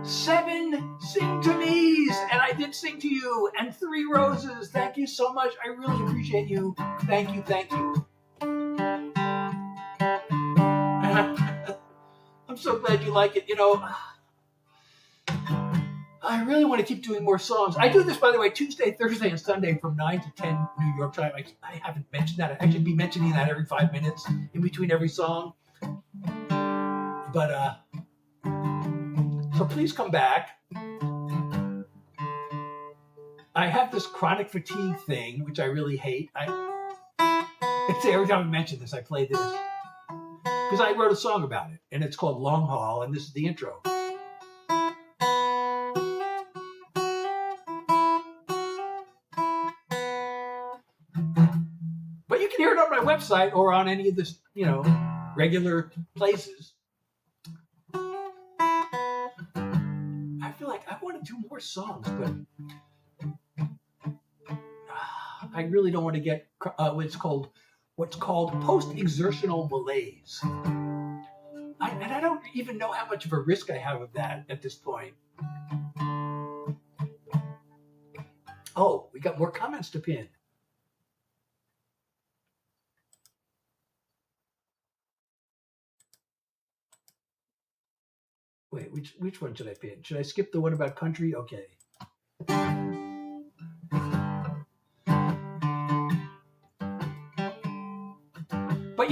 Speaker 1: 7 sing to me's, and I did sing to you, and 3 roses. Thank you so much. I really appreciate you. Thank you, thank you. I'm so glad you like it. You know, I really want to keep doing more songs. I do this, by the way, Tuesday, Thursday, and Sunday from 9 to 10 New York time. I haven't mentioned that. I should be mentioning that every 5 minutes in between every song. But, so please come back. I have this chronic fatigue thing, which I really hate. It's every time I mention this, I play this. Because I wrote a song about it, and it's called Long Haul, and this is the intro. website or on any of the, regular places. I feel like I want to do more songs, but I really don't want to get what's called post-exertional malaise. And I don't even know how much of a risk I have of that at this point. Oh, we got more comments to pin. Wait, which one should I pin? Should I skip the one about country? Okay. But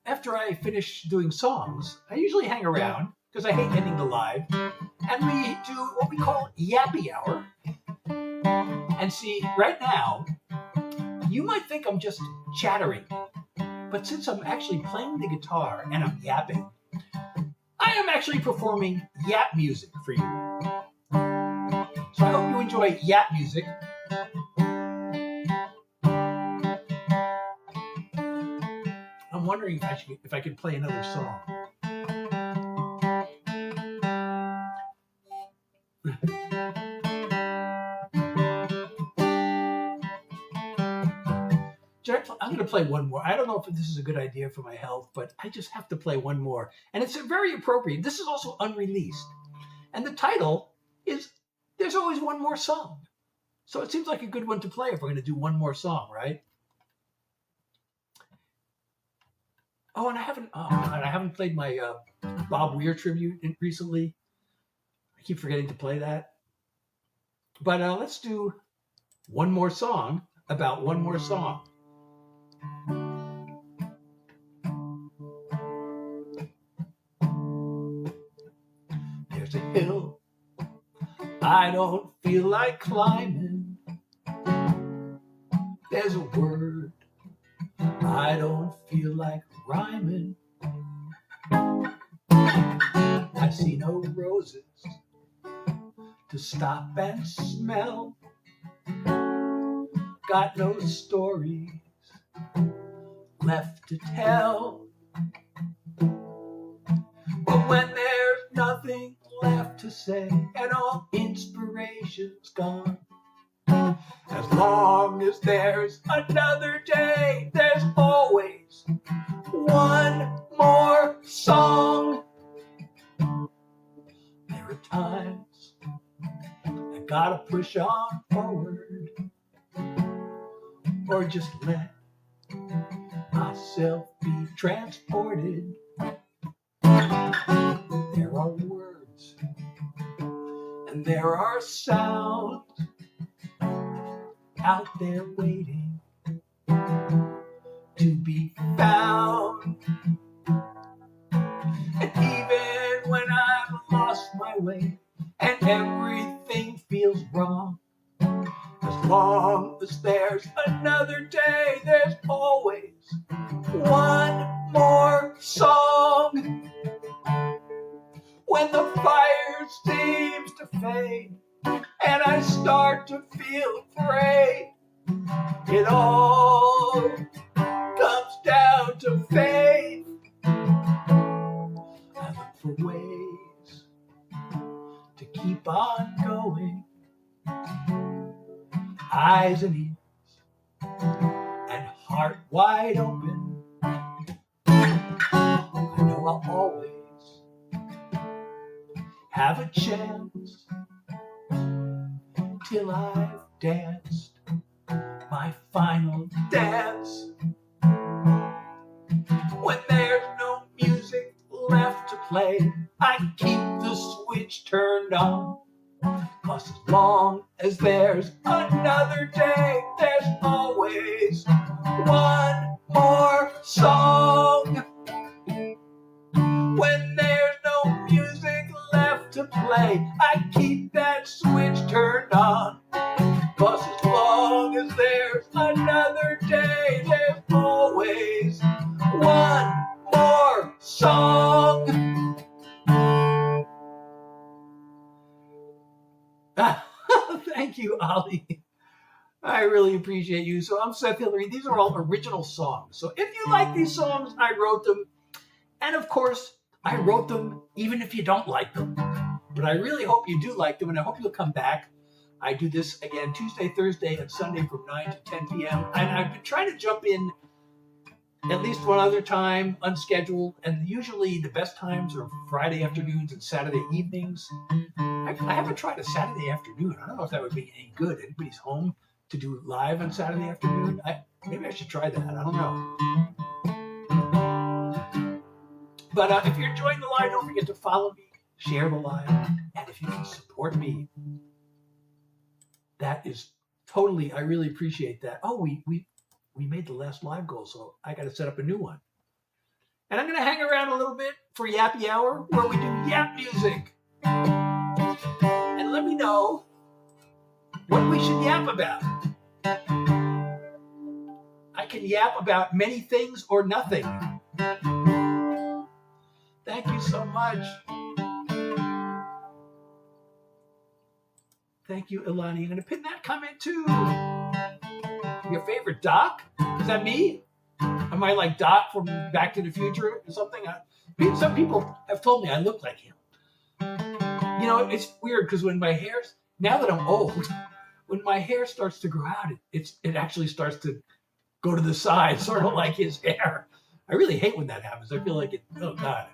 Speaker 1: after I finish doing songs, I usually hang around because I hate ending the live, and we do what we call yappy hour. And see, right now, you might think I'm just chattering, but since I'm actually playing the guitar and I'm yapping, I am actually performing yap music for you. So I hope you enjoy yap music. I'm wondering if I could play another song. I'm going to play one more. I don't know if this is a good idea for my health, but I just have to play one more. And it's very appropriate. This is also unreleased. And the title is There's Always One More Song. So it seems like a good one to play if we're going to do one more song, right? Oh, and I haven't played my Bob Weir tribute recently. I keep forgetting to play that. But let's do one more song about one more song. There's a hill I don't feel like climbing. There's a word I don't feel like rhyming. I see no roses to stop and smell. Got no stories left to tell. But when there's nothing left to say and all inspiration's gone, as long as there's another day, there's always one more song. There are times I gotta push on forward, or just let myself be transported. There are words and there are sounds out there waiting to be found. And even when I've lost my way and everything feels wrong, as long as there's another day, there's always one more song. When the fire seems to fade and I start to feel afraid, it all comes down to faith. I look for ways to keep on going, eyes and ears and heart wide open. I know I'll always have a chance till I've danced my final dance. When there's no music left to play, I keep the switch turned on. 'Cause as long as there's another day, there's always one more song. When there's no music left to play, I keep that switch turned on. 'Cause as long as there's another day, there's always one more song. Thank you, Ollie. I really appreciate you. So I'm Seth Hillary. These are all original songs. So if you like these songs, I wrote them. And of course, I wrote them even if you don't like them. But I really hope you do like them, and I hope you'll come back. I do this again Tuesday, Thursday, and Sunday from 9 to 10 p.m. And I've been trying to jump in at least one other time, unscheduled. And usually the best times are Friday afternoons and Saturday evenings. I haven't tried a Saturday afternoon. I don't know if that would be any good. Anybody's home to do live on Saturday afternoon? Maybe I should try that. I don't know. But if you're enjoying the live, don't forget to follow me, share the live, and if you can support me, that is totally, I really appreciate that. Oh, we made the last live goal, so I got to set up a new one. And I'm going to hang around a little bit for Yappy Hour, where we do yap music. And let me know what we should yap about. I can yap about many things or nothing. Thank you so much. Thank you, Ilani. I'm going to pin that comment too. Your favorite Doc? Is that me? Am I like Doc from Back to the Future or something? Some people have told me I look like him. You know, it's weird because when my hair's, now that I'm old, when my hair starts to grow out, it actually starts to go to the side, sort of like his hair. I really hate when that happens. I feel like it, oh God.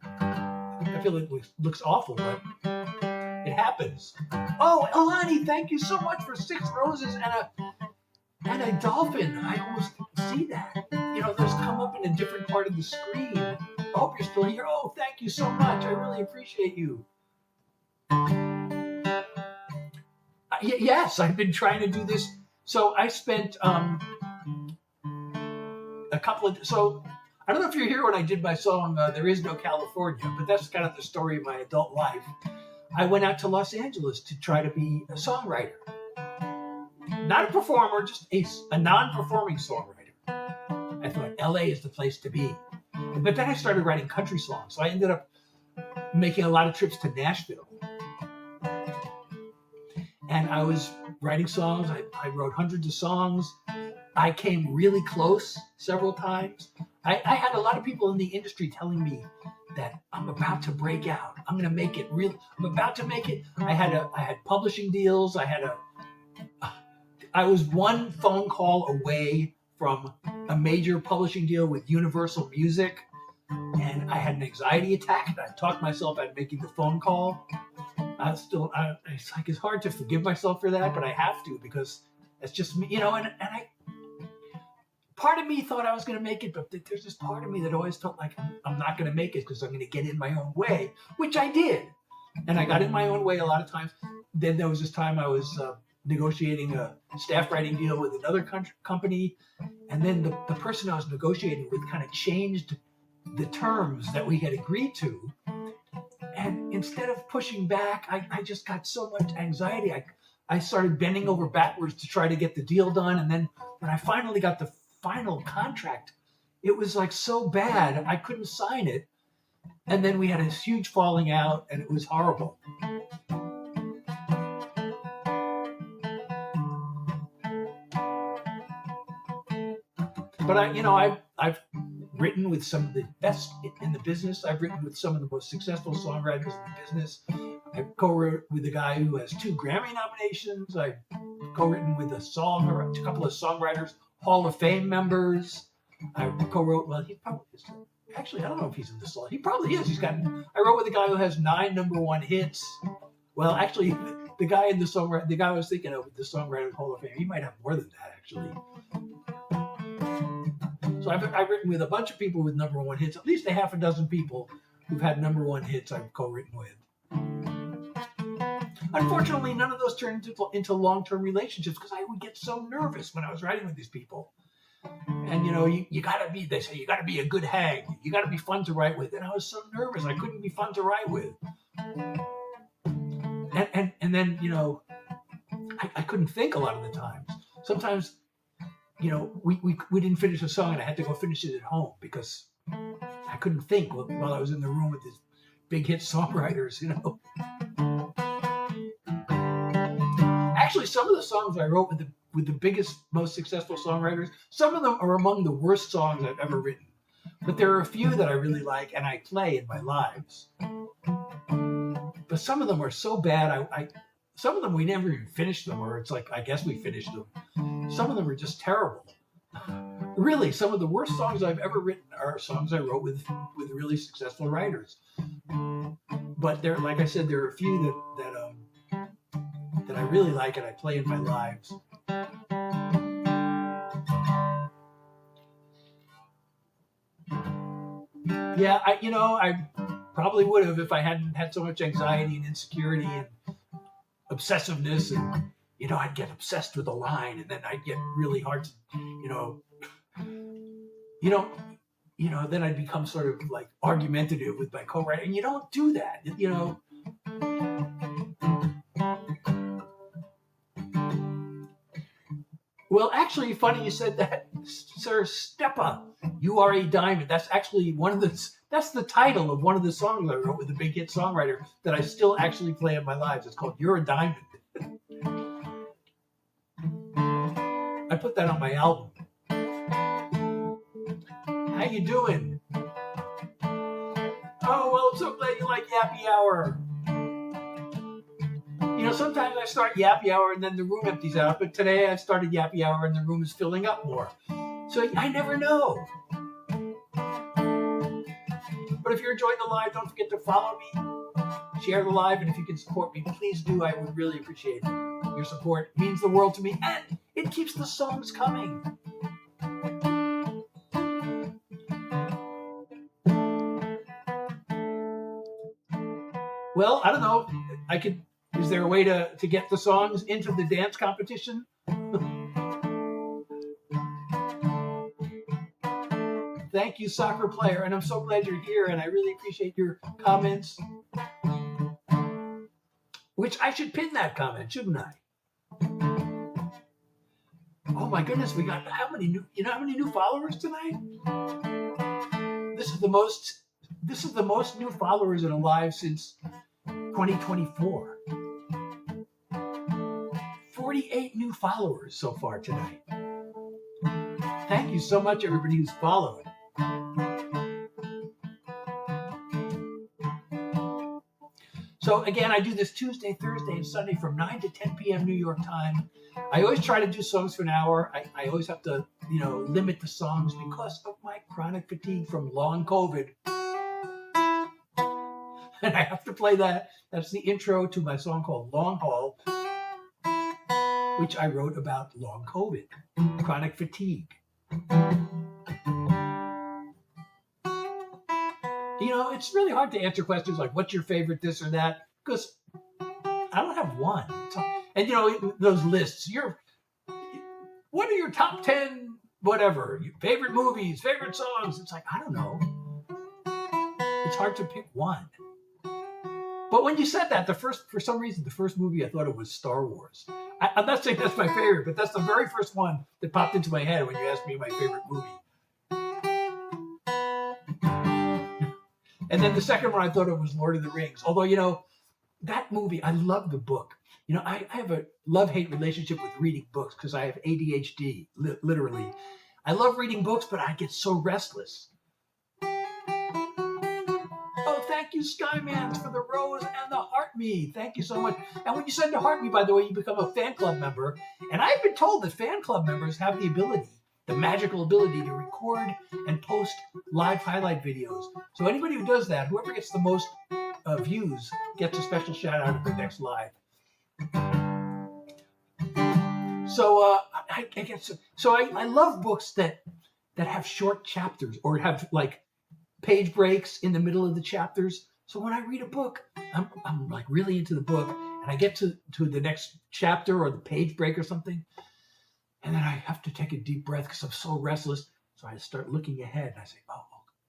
Speaker 1: I feel like it looks awful, but it happens. Oh, Alani, thank you so much for 6 roses and a dolphin. I almost see that. You know, those come up in a different part of the screen. I hope you're still here. Oh, thank you so much. I really appreciate you. Yes, I've been trying to do this. So I spent a couple of, so I don't know if you're here when I did my song, There Is No California, but that's kind of the story of my adult life. I went out to Los Angeles to try to be a songwriter. Not a performer, just a non-performing songwriter. I thought LA is the place to be. But then I started writing country songs. So I ended up making a lot of trips to Nashville. And I was writing songs. I wrote hundreds of songs. I came really close several times. I had a lot of people in the industry telling me that I'm about to break out. I'm going to make it real. I'm about to make it. I had publishing deals. I was one phone call away from a major publishing deal with Universal Music. And I had an anxiety attack, and I talked myself out of making the phone call. It's hard to forgive myself for that, but I have to because it's just me, you know, and part of me thought I was going to make it, but there's this part of me that always felt like I'm not going to make it because I'm going to get in my own way, which I did. And I got in my own way a lot of times. Then there was this time I was negotiating a staff writing deal with another company. And then the person I was negotiating with kind of changed the terms that we had agreed to. And instead of pushing back, I just got so much anxiety. I started bending over backwards to try to get the deal done. And then when I finally got the final contract, it was like so bad, I couldn't sign it. And then we had this huge falling out, and it was horrible. But I've written with some of the best in the business. I've written with some of the most successful songwriters in the business. I co-wrote with a guy who has 2 Grammy nominations. I've co-written with a couple of Songwriters Hall of Fame members. I co-wrote, well, he probably is. Actually, I don't know if he's in the song. He probably is. I wrote with a guy who has 9 #1 hits. Well, actually, the guy I was thinking of with the Songwriters Hall of Fame, he might have more than that, actually. So I've written with a bunch of people with #1 hits, at least a half a dozen people who've had #1 hits I've co-written with. Unfortunately, none of those turned into long-term relationships because I would get so nervous when I was writing with these people. And you gotta be, they say, you gotta be a good hang. You gotta be fun to write with. And I was so nervous, I couldn't be fun to write with. And then, I couldn't think a lot of the times. Sometimes, we didn't finish a song and I had to go finish it at home because I couldn't think while I was in the room with these big hit songwriters, Actually, some of the songs I wrote with the biggest, most successful songwriters. Some of them are among the worst songs I've ever written. But there are a few that I really like and I play in my lives. But some of them are so bad, some of them we never even finished them, or it's like, I guess we finished them. Some of them are just terrible. Really, some of the worst songs I've ever written are songs I wrote with really successful writers. But there, like I said, there are a few that I really like and I play in my lives. Yeah, I probably would have if I hadn't had so much anxiety and insecurity and obsessiveness, and I'd get obsessed with a line, and then I'd get really hard to, then I'd become sort of like argumentative with my co-writer, and you don't do that, Well, actually, funny you said that, Sir Steppa. You Are a Diamond. That's actually that's the title of one of the songs I wrote with a big hit songwriter that I still actually play in my lives. It's called You're a Diamond. I put that on my album. How you doing? Oh, well, I'm so glad you like Yappy Hour. Sometimes I start Yappy Hour and then the room empties out, but today I started Yappy Hour and the room is filling up more. So I never know. But if you're enjoying the live, don't forget to follow me, share the live, and if you can support me, please do. I would really appreciate it. Your support means the world to me, and it keeps the songs coming. Well, I don't know. Is there a way to get the songs into the dance competition? Thank you, soccer player, and I'm so glad you're here, and I really appreciate your comments. Which I should pin that comment, shouldn't I? Oh my goodness, we got how many new followers tonight? This is the most new followers in a live since 2024. 48 new followers so far tonight. Thank you so much, everybody who's followed. So again, I do this Tuesday, Thursday, and Sunday from 9 to 10 p.m. New York time. I always try to do songs for an hour. I always have to, limit the songs because of my chronic fatigue from long COVID. And I have to play that. That's the intro to my song called Long Haul, which I wrote about long COVID, chronic fatigue. It's really hard to answer questions like, what's your favorite this or that? Because I don't have one. And, those lists, what are your top 10, whatever, your favorite movies, favorite songs? It's like, I don't know. It's hard to pick one. But when you said that, for some reason, the first movie I thought it was Star Wars. I'm not saying that's my favorite, but that's the very first one that popped into my head when you asked me my favorite movie. And then the second one I thought it was Lord of the Rings. Although, that movie, I love the book. I have a love-hate relationship with reading books because I have ADHD, literally. I love reading books, but I get so restless. Oh, thank you, Skymans, for the rose and the heart me. Thank you so much. And when you send a heart me, by the way, you become a fan club member. And I've been told that fan club members have the magical ability to record and post live highlight videos. So anybody who does that, whoever gets the most views, gets a special shout out at the next live. So I love books that have short chapters or have like page breaks in the middle of the chapters. So when I read a book, I'm like really into the book, and I get to the next chapter or the page break or something, and then I have to take a deep breath because I'm so restless. So I start looking ahead, and I say, oh,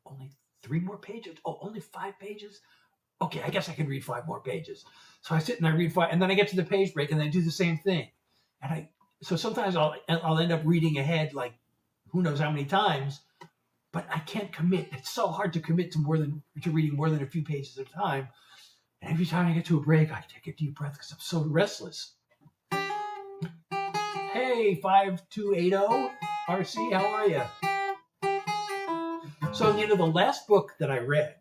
Speaker 1: only 3 more pages? Oh, only 5 pages? Okay, I guess I can read 5 more pages. So I sit and I read 5, and then I get to the page break, and then I do the same thing. And so sometimes I'll end up reading ahead like who knows how many times, but I can't commit. It's so hard to commit to reading more than a few pages at a time. And every time I get to a break, I take a deep breath because I'm so restless. Hey, 5280 RC, how are you? So, the last book that I read,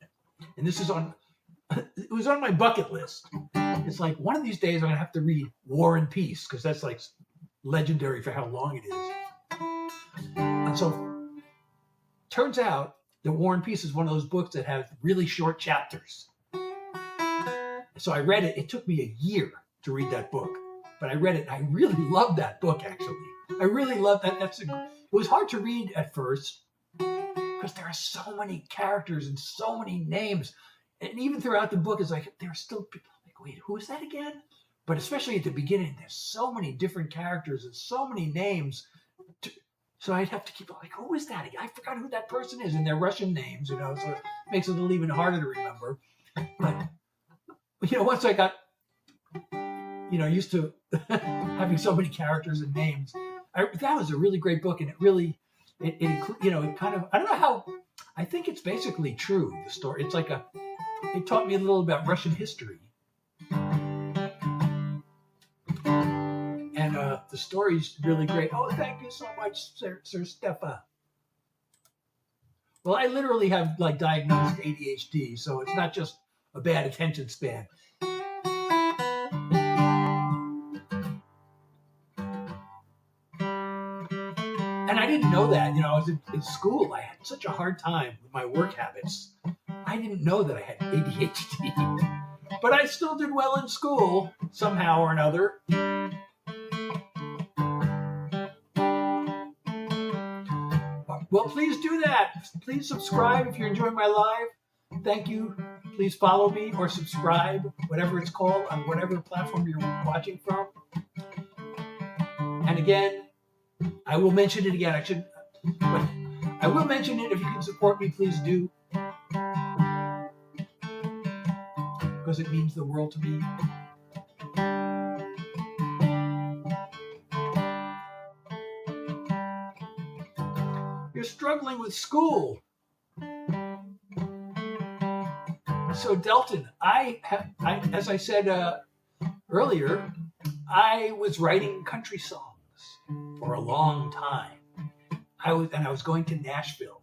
Speaker 1: and this is it was on my bucket list. It's like one of these days I'm going to have to read War and Peace, because that's like legendary for how long it is. And so, turns out that War and Peace is one of those books that has really short chapters. So I read it. It took me a year to read that book, but I read it. I really loved that book, actually. I really loved that. It was hard to read at first because there are so many characters and so many names. And even throughout the book, it's like there are still people like, wait, who is that again? But especially at the beginning, there's so many different characters and so many names. So I'd have to keep like, who is that again? I forgot who that person is. And they're Russian names, so it makes it a little even harder to remember. But once I got, used to having so many characters and names, that was a really great book. And it really, it kind of, I don't know how, I think it's basically true, the story. It's like it taught me a little about Russian history. And the story's really great. Oh, thank you so much, Sir Steffa. Well, I literally have diagnosed ADHD, so it's not just a bad attention span. And I didn't know that. I was in school. I had such a hard time with my work habits. I didn't know that I had ADHD. But I still did well in school, somehow or another. Well, please do that. Please subscribe if you're enjoying my live. Thank you. Please follow me or subscribe, whatever it's called, on whatever platform you're watching from. And again, I will mention it again. I will mention it. If you can support me, please do. Because it means the world to me. You're struggling with school. So Delton, as I said earlier, I was writing country songs for a long time. I was going to Nashville,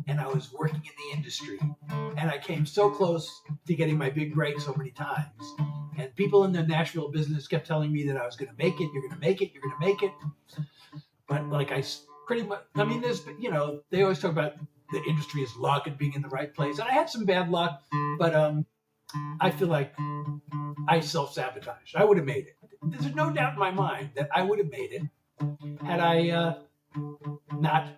Speaker 1: and I was working in the industry, and I came so close to getting my big break so many times. And people in the Nashville business kept telling me that I was going to make it. You're going to make it. You're going to make it. But I pretty much, there's, they always talk about the industry is luck and being in the right place. And I had some bad luck, but I feel like I self-sabotaged. I would have made it. There's no doubt in my mind that I would have made it had I not,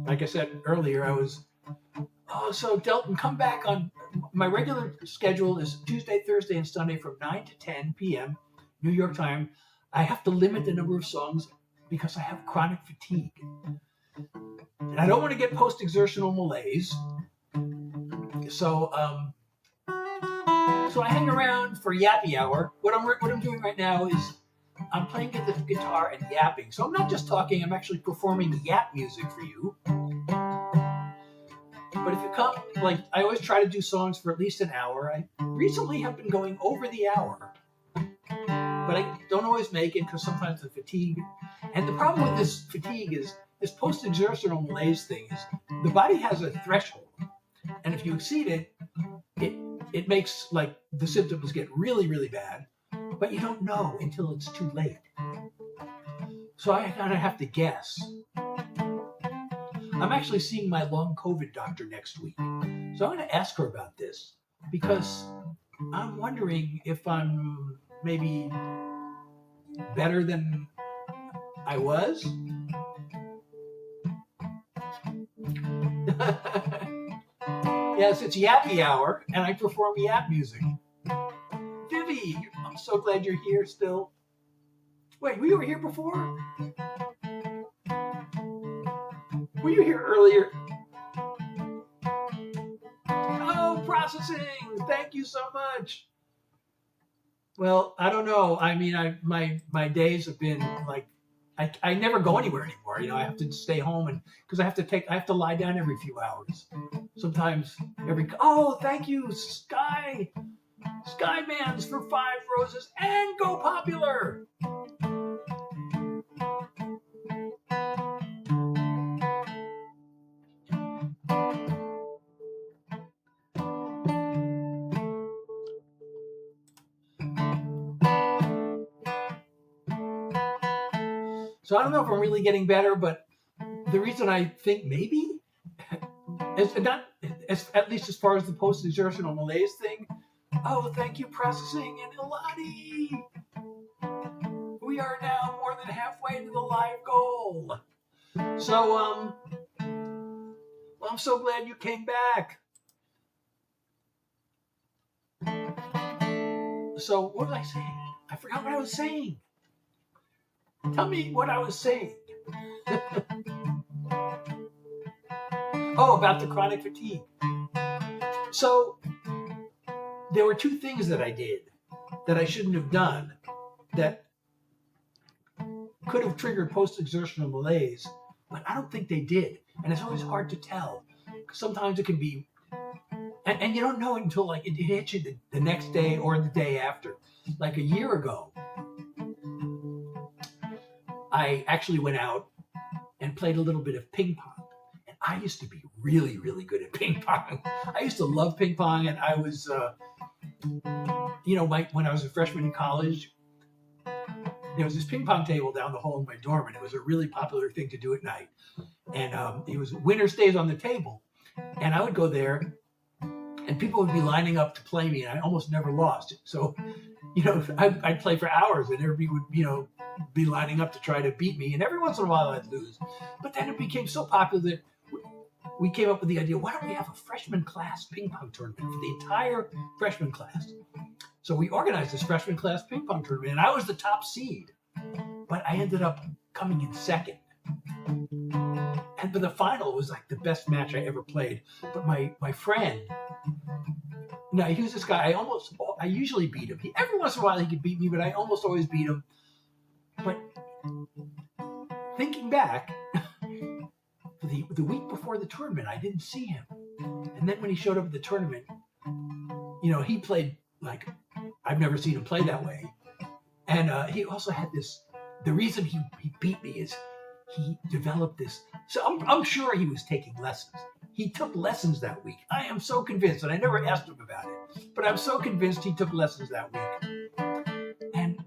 Speaker 1: like I said earlier, so Delton, come back on my regular schedule is Tuesday, Thursday, and Sunday from 9 to 10 p.m. New York time. I have to limit the number of songs because I have chronic fatigue. And I don't want to get post-exertional malaise. So I hang around for yappy hour. What I'm doing right now is I'm playing the guitar and yapping. So I'm not just talking, I'm actually performing yap music for you. But if you come, I always try to do songs for at least an hour. I recently have been going over the hour. But I don't always make it because sometimes the fatigue. And the problem with this fatigue is this post-exertional malaise thing is the body has a threshold. And if you exceed it, it makes the symptoms get really, really bad, but you don't know until it's too late. So I kind of have to guess. I'm actually seeing my long COVID doctor next week. So I'm going to ask her about this because I'm wondering if I'm maybe better than I was. Yes, it's yappy hour, and I perform yap music. Vivi, I'm so glad you're here still. Wait, were you here before? Were you here earlier? Oh, processing! Thank you so much. Well, I don't know. My days have been I never go anywhere anymore. I have to stay home because I have to lie down every few hours. Sometimes oh, thank you, Sky. Skyman's for 5 roses and go popular. So I don't know if I'm really getting better, but the reason I think maybe is not, at least as far as the post-exertional malaise thing. Oh, thank you, Processing and Ilani. We are now more than halfway to the live goal. So, well, I'm so glad you came back. So, what was I saying? I forgot what I was saying. Tell me what I was saying. Oh, about the chronic fatigue. So, there were 2 things that I did that I shouldn't have done that could have triggered post-exertional malaise, but I don't think they did. And it's always hard to tell. Sometimes it can be, and you don't know it until like it hits you the next day or the day after. Like a year ago, I actually went out and played a little bit of ping pong. And I used to be really, really good at ping pong. I used to love ping pong, and I was, when I was a freshman in college, there was this ping pong table down the hall in my dorm, and it was a really popular thing to do at night. And it was winner stays on the table. And I would go there, and people would be lining up to play me, and I almost never lost. So, I'd play for hours, and everybody would, be lining up to try to beat me. And every once in a while, I'd lose. But then it became so popular that we came up with the idea, why don't we have a freshman class ping pong tournament for the entire freshman class? So we organized this freshman class ping pong tournament, and I was the top seed, but I ended up coming in second. And for the final, it was like the best match I ever played. But my friend, he was this guy, I usually beat him. Every once in a while he could beat me, but I almost always beat him. But thinking back, the week before the tournament, I didn't see him. And then when he showed up at the tournament, he played like I've never seen him play that way. And he also had this, the reason he beat me is he developed this. So I'm sure he was taking lessons. He took lessons that week. I am so convinced, and I never asked him about it, but I'm so convinced he took lessons that week. And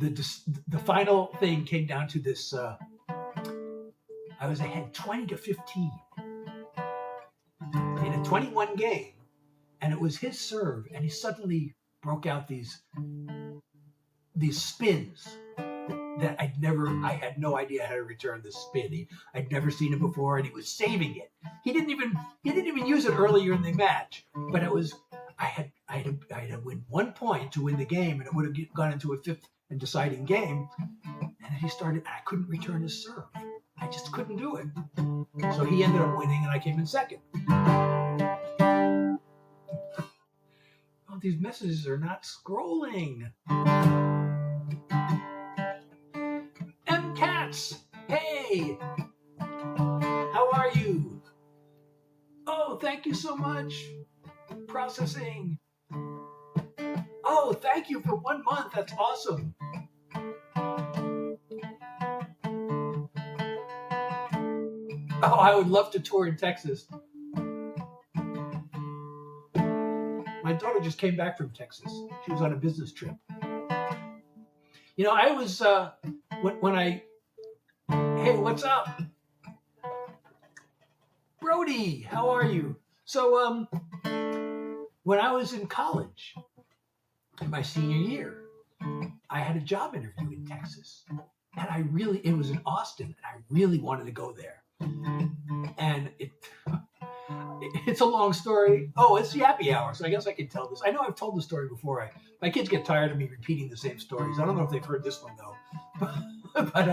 Speaker 1: the final thing came down to this. I was ahead 20-15 in a 21 game, and it was his serve, and he suddenly broke out these spins that I had no idea how to return the spin. I'd never seen it before, and he was saving it. He didn't even use it earlier in the match, but it was I had to win 1 point to win the game, and it would have gone into a 5th and deciding game. And then he started, and I couldn't return his serve. I just couldn't do it. So he ended up winning, and I came in second. Oh, these messages are not scrolling. M Cats, hey, how are you? Oh, thank you so much. Processing. Oh, thank you for 1 month. That's awesome. Oh, I would love to tour in Texas. My daughter just came back from Texas. She was on a business trip. I was, hey, what's up? Brody, how are you? So, when I was in college, in my senior year, I had a job interview in Texas. And it was in Austin, and I really wanted to go there. And it's a long story. Oh, it's the happy hour, so I guess I can tell this. I know I've told the story before. My kids get tired of me repeating the same stories. I don't know if they've heard this one, though. But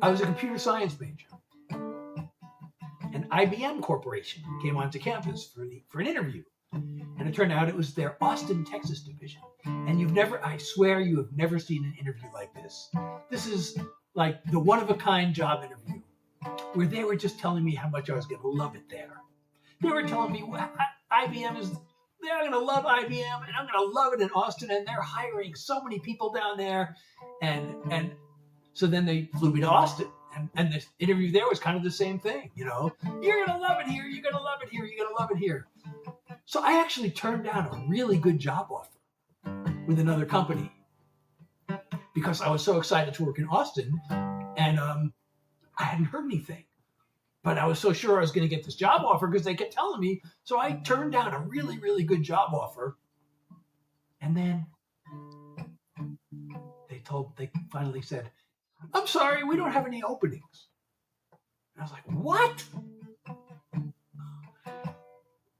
Speaker 1: I was a computer science major. And IBM Corporation came onto campus for an interview. And it turned out it was their Austin, Texas division. And I swear you have never seen an interview like this. This is like the one-of-a-kind job interview. where they were just telling me how much I was going to love it there. They were telling me IBM is, they're going to love IBM, and I'm going to love it in Austin, and they're hiring so many people down there. And so then they flew me to Austin, and this interview there was kind of the same thing, you know. You're going to love it here, you're going to love it here, you're going to love it here. So I actually turned down a really good job offer with another company because I was so excited to work in Austin, and I hadn't heard anything. But I was so sure I was going to get this job offer because they kept telling me. So I turned down a really, really good job offer. And then they finally said, I'm sorry, we don't have any openings. And I was like, what?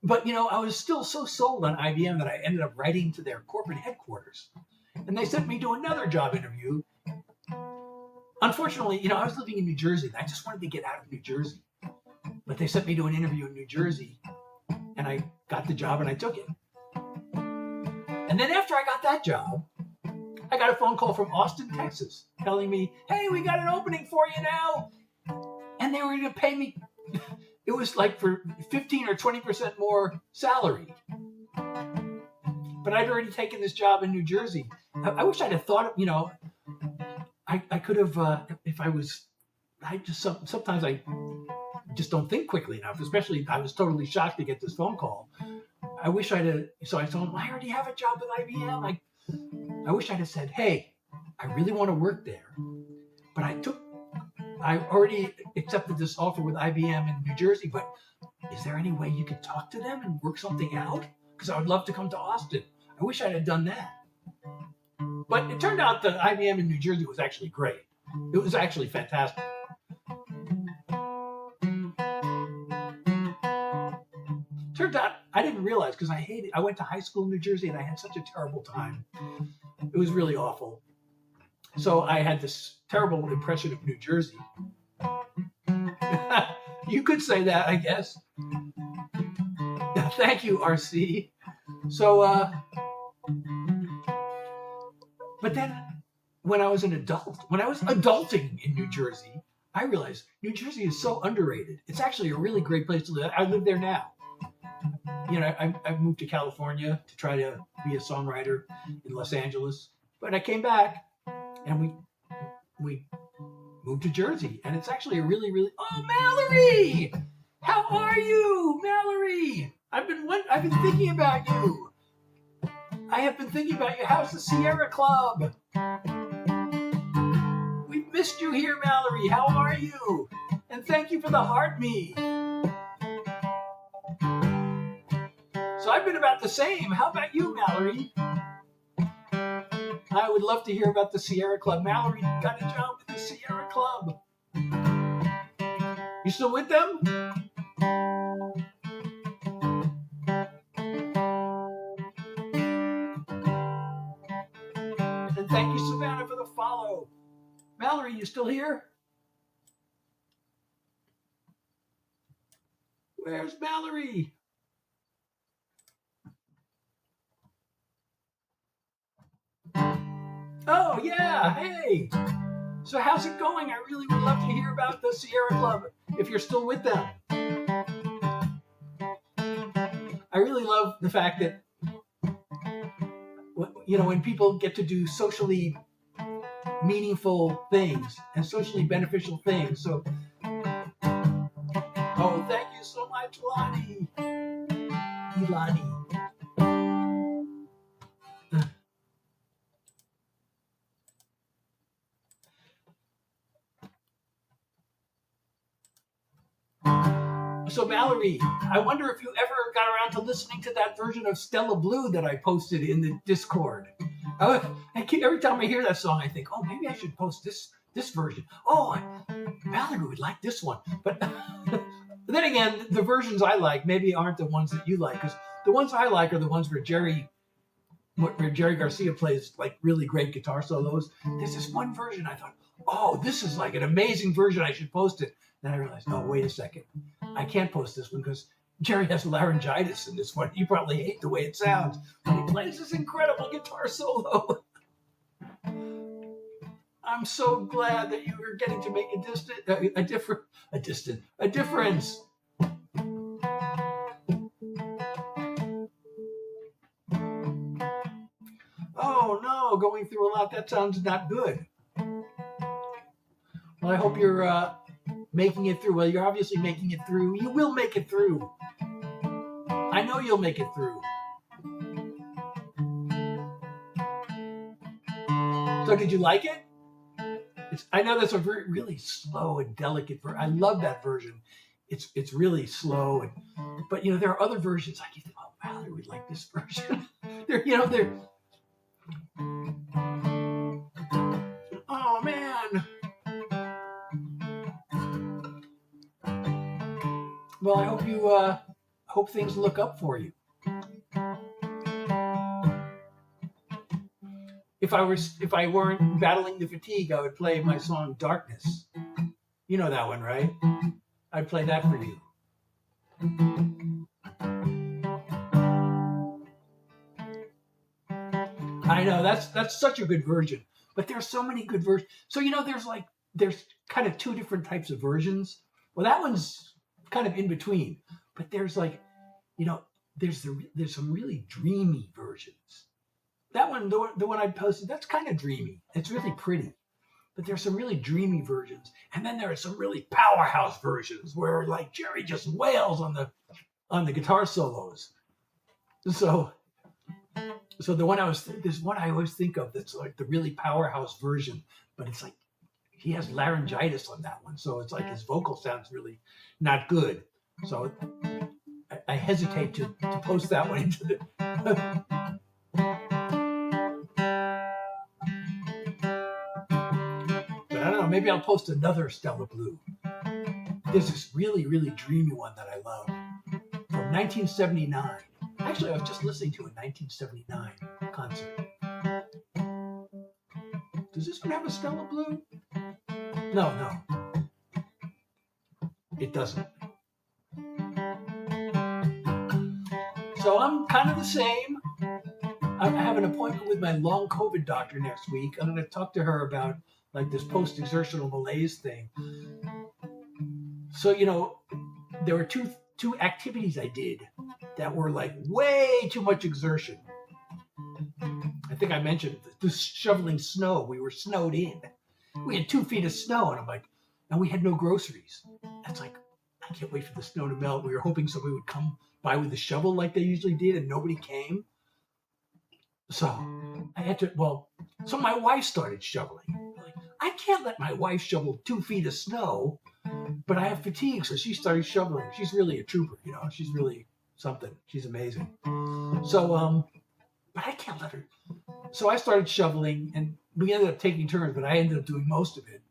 Speaker 1: But, you know, I was still so sold on IBM that I ended up writing to their corporate headquarters. And they sent me to another job interview. Unfortunately, you know, I was living in New Jersey, and I just wanted to get out of New Jersey. But they sent me to an interview in New Jersey, and I got the job, and I took it. And then after I got that job, I got a phone call from Austin, Texas, telling me, hey, we got an opening for you now. And they were going to pay me, it was like for 15 or 20% more salary. But I'd already taken this job in New Jersey. I wish I'd have thought of, you know, I could have, if I was, sometimes I just don't think quickly enough, especially I was totally shocked to get this phone call. I wish I'd have, so I told him, I already have a job with IBM. I wish I'd have said, hey, I really want to work there, but I already accepted this offer with IBM in New Jersey, but is there any way you could talk to them and work something out? Because I would love to come to Austin. I wish I'd have done that. But it turned out that IBM in New Jersey was actually great. It was actually fantastic. Turns out I didn't realize, because I went to high school in New Jersey and I had such a terrible time. It was really awful. So I had this terrible impression of New Jersey. You could say that, I guess. Thank you, RC. So, but then when I was adulting in New Jersey, I realized New Jersey is so underrated. It's actually a really great place to live. I live there now. You know, I moved to California to try to be a songwriter in Los Angeles, but I came back and we moved to Jersey, and it's actually a really, really, oh, Mallory! How are you, Mallory? I've been thinking about you. I have been thinking about you. How's the Sierra Club? We've missed you here, Mallory. How are you? And thank you for the heart me. So I've been about the same. How about you, Mallory? I would love to hear about the Sierra Club. Mallory got a job with the Sierra Club. You still with them? And thank you, Savannah, for the follow. Mallory, you still here? Where's Mallory? Oh, yeah, hey. So how's it going? I really would love to hear about the Sierra Club, if you're still with them. I really love the fact that, you know, when people get to do socially meaningful things and socially beneficial things. So, oh, thank you so much, Lonnie. Ilani. So Mallory, I wonder if you ever got around to listening to that version of Stella Blue that I posted in the Discord. Every time I hear that song, I think, oh, maybe I should post this version. Oh, Mallory would like this one. But then again, the versions I like maybe aren't the ones that you like, because the ones I like are the ones where Jerry Garcia plays like really great guitar solos. There's this one version I thought, oh, this is like an amazing version. I should post it. Then I realized, oh, wait a second. I can't post this one because Jerry has laryngitis in this one. You probably hate the way it sounds. But he plays this incredible guitar solo. I'm so glad that you are getting to make a difference. Oh no, going through a lot. That sounds not good. Well, I hope you're making it through. Well, you're obviously making it through. You will make it through. I know you'll make it through. So did you like it? I know that's a really slow and delicate version. I love that version. It's really slow, but there are other versions. Like you think, oh, Valerie would like this version. they're. Oh man. Well, I hope you hope things look up for you. If I weren't battling the fatigue, I would play my song "Darkness." You know that one, right? I'd play that for you. I know that's such a good version, but there's so many good versions. So there's kind of two different types of versions. Well, that one's kind of in between, but there's there's some really dreamy versions. That one, the one I posted, that's kind of dreamy. It's really pretty, but there's some really dreamy versions, and then there are some really powerhouse versions where like Jerry just wails on the guitar solos. So the one there's one I always think of that's like the really powerhouse version, but it's like he has laryngitis on that one, so it's like his vocal sounds really not good. So I hesitate to post that one into the. But I don't know. Maybe I'll post another Stella Blue. There's this really, really dreamy one that I love from 1979. Actually, I was just listening to a 1979 concert. Does this one have a Stella Blue? No. It doesn't. So I'm kind of the same. I have an appointment with my long COVID doctor next week. I'm going to talk to her about like this post-exertional malaise thing. So, there were two activities I did that were like way too much exertion. I think I mentioned the shoveling snow. We were snowed in. We had 2 feet of snow, and we had no groceries. It's like, I can't wait for the snow to melt. We were hoping somebody would come by with a shovel like they usually did, and nobody came. So I had to, so my wife started shoveling. Like, I can't let my wife shovel 2 feet of snow, but I have fatigue, so she started shoveling. She's really a trooper, she's really something. She's amazing. So, but I can't let her. So I started shoveling, and we ended up taking turns, but I ended up doing most of it.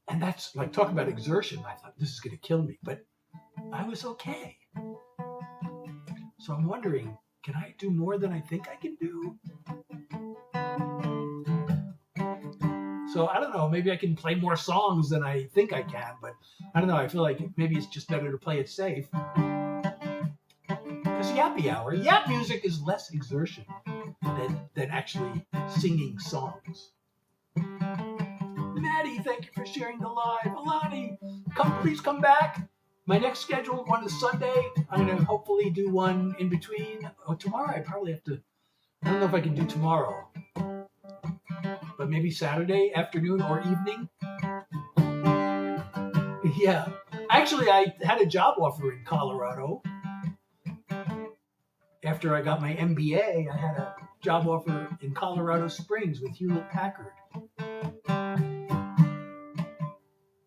Speaker 1: And that's like, talk about exertion. I thought, this is going to kill me, but I was okay. So I'm wondering, can I do more than I think I can do? So I don't know, maybe I can play more songs than I think I can, but I don't know, I feel like maybe it's just better to play it safe. Because Yappy Hour, yap music is less exertion than actually singing songs. Maddie, thank you for sharing the live. Alani, please come back. My next scheduled one is Sunday. I'm going to hopefully do one in between. Tomorrow I probably have to, I don't know if I can do tomorrow, but maybe Saturday afternoon or evening. Yeah. Actually, I had a job offer in Colorado. After I got my MBA, I had a job offer in Colorado Springs with Hewlett Packard.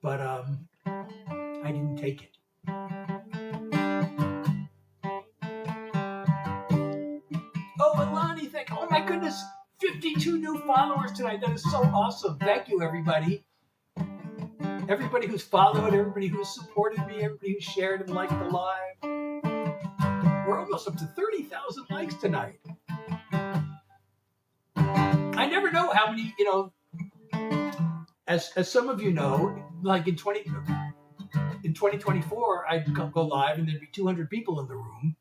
Speaker 1: But I didn't take it. Oh, Alani, oh my goodness, 52 new followers tonight. That is so awesome. Thank you, everybody. Everybody who's followed, everybody who's supported me, everybody who shared and liked the live. We're almost up to 30,000 likes tonight. I never know how many, as some of you know, like in 2024, I'd go live and there'd be 200 people in the room.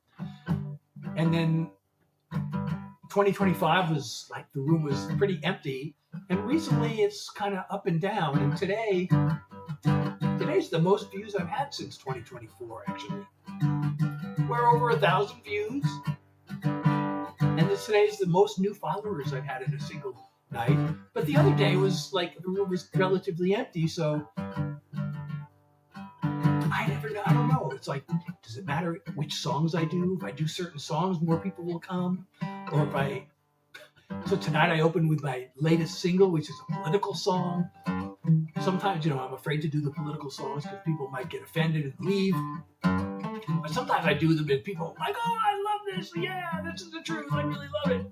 Speaker 1: And then 2025 was like, the room was pretty empty. And recently it's kind of up and down. And today's the most views I've had since 2024, actually. We're over 1,000 views. And today's the most new followers I've had in a single night. But the other day was like, the room was relatively empty, so I don't know. It's like, does it matter which songs I do? If I do certain songs, more people will come. Or so tonight I opened with my latest single, which is a political song. Sometimes, I'm afraid to do the political songs because people might get offended and leave. But sometimes I do them and people are like, oh, I love this. Yeah, this is the truth. I really love it.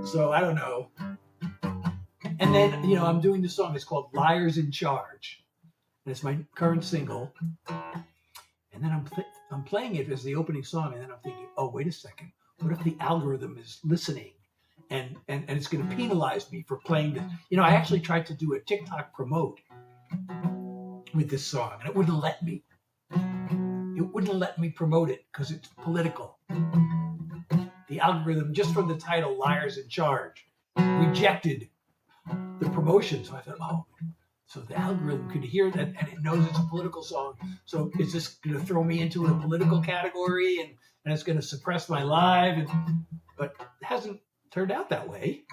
Speaker 1: So I don't know. And then, I'm doing the song. It's called Liars in Charge. And it's my current single. And then I'm playing it as the opening song. And then I'm thinking, oh, wait a second. What if the algorithm is listening? And it's going to penalize me for playing this. I actually tried to do a TikTok promote with this song. And it wouldn't let me. It wouldn't let me promote it because it's political. The algorithm, just from the title, Liars in Charge, rejected the promotion. So I thought, oh, so the algorithm could hear that and it knows it's a political song. So is this going to throw me into a political category and it's going to suppress my live? But it hasn't turned out that way.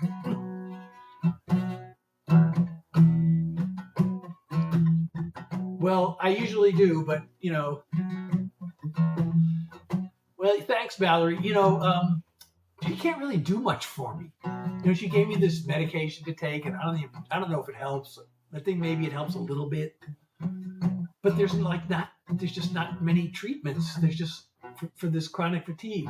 Speaker 1: Well, I usually do, but well, thanks, Valerie. She can't really do much for me. She gave me this medication to take, and I don't know if it helps. I think maybe it helps a little bit, but there's just not many treatments. There's just for this chronic fatigue.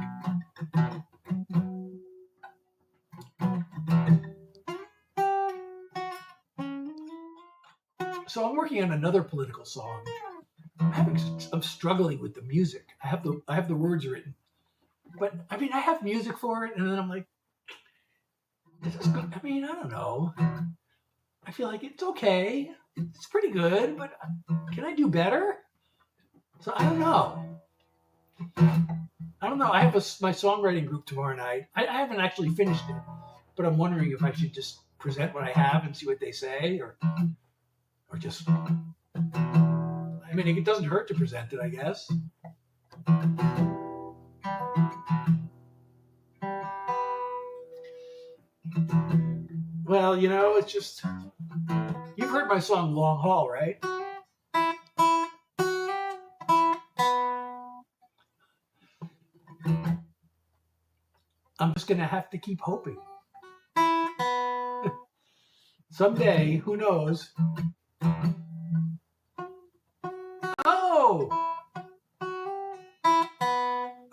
Speaker 1: So I'm working on another political song. I'm struggling with the music. I have the words written, but I have music for it, and then I'm like, this is good. I don't know. I feel like it's okay. It's pretty good, but can I do better? So I don't know. I have my songwriting group tomorrow night. I haven't actually finished it, but I'm wondering if I should just present what I have and see what they say, or just. It doesn't hurt to present it, I guess. Well, it's just. You've heard my song Long Haul, right? I'm just going to have to keep hoping. Someday, who knows?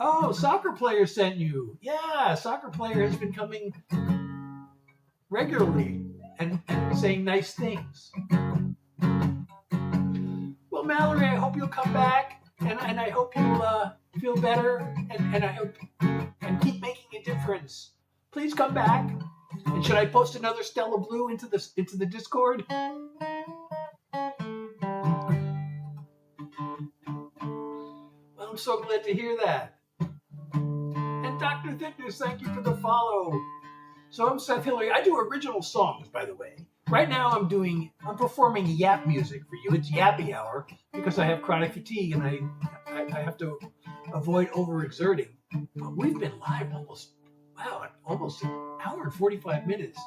Speaker 1: Oh, soccer player sent you. Yeah, soccer player has been coming regularly and saying nice things. Well, Mallory, I hope you'll come back, and I hope you'll feel better, and I hope and keep making a difference. Please come back. And should I post another Stella Blue into the Discord? Well, I'm so glad to hear that. And Dr. Thickness, thank you for the follow. So I'm Seth Hillary. I do original songs, by the way. Right now I'm performing yap music for you. It's yappy hour because I have chronic fatigue and I have to avoid overexerting. But we've been live almost an hour and 45 minutes.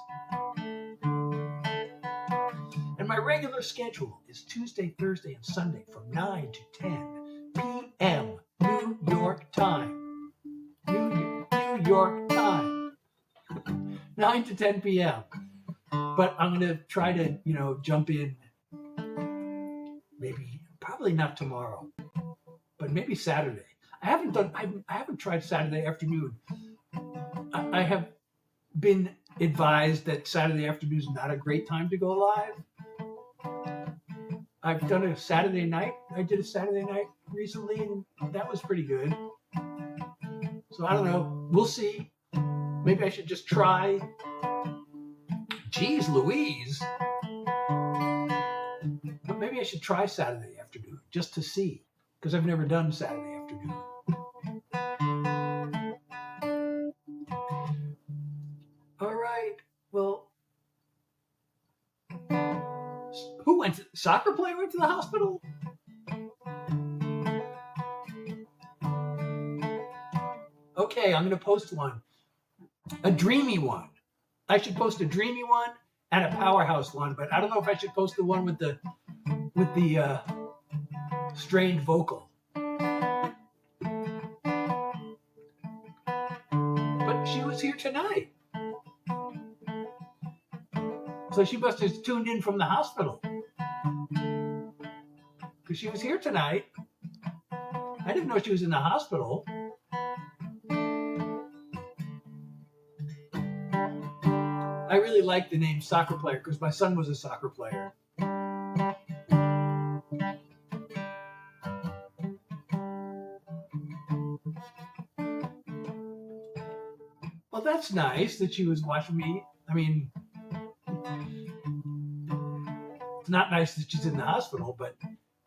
Speaker 1: And my regular schedule is Tuesday, Thursday, and Sunday from 9 to 10 p.m. New York time. New York time. 9 to 10 p.m. But I'm going to try to, jump in probably not tomorrow, but maybe Saturday. I haven't tried Saturday afternoon. I have been advised that Saturday afternoon is not a great time to go live. I've done a Saturday night. I did a Saturday night recently, and that was pretty good. So I don't know. We'll see. Maybe I should just try. Jeez Louise. But maybe I should try Saturday afternoon just to see, because I've never done Saturday afternoon. Who went? Soccer player went to the hospital? Okay, I'm going to post one. A dreamy one. I should post a dreamy one and a powerhouse one, but I don't know if I should post the one with the strained vocal. But she was here tonight. So she must have tuned in from the hospital. Because she was here tonight. I didn't know she was in the hospital. I really like the name soccer player because my son was a soccer player. Well, that's nice that she was watching me. I mean, it's not nice that she's in the hospital, but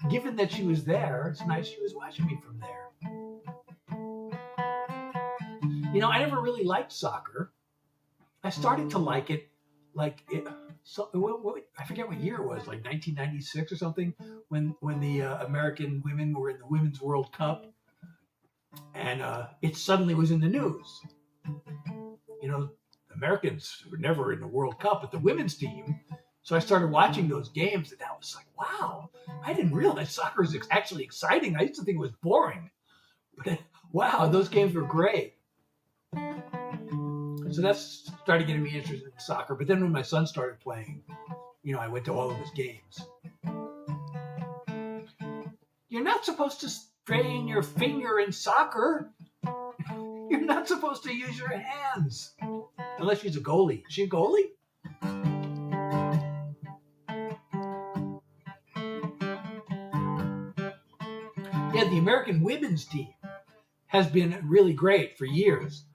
Speaker 1: given that she was there, it's nice she was watching me from there. You know, I never really liked soccer. I started to like it, I forget what year it was, like 1996 or something, when the American women were in the Women's World Cup, and it suddenly was in the news. You know, Americans were never in the World Cup, but the women's team. So I started watching those games, and I was like, wow, I didn't realize soccer is actually exciting. I used to think it was boring. But wow, those games were great. So that started getting me interested in soccer. But then when my son started playing, you know, I went to all of his games. You're not supposed to strain your finger in soccer. You're not supposed to use your hands. Unless she's a goalie. Is she a goalie? Yeah, the American women's team has been really great for years.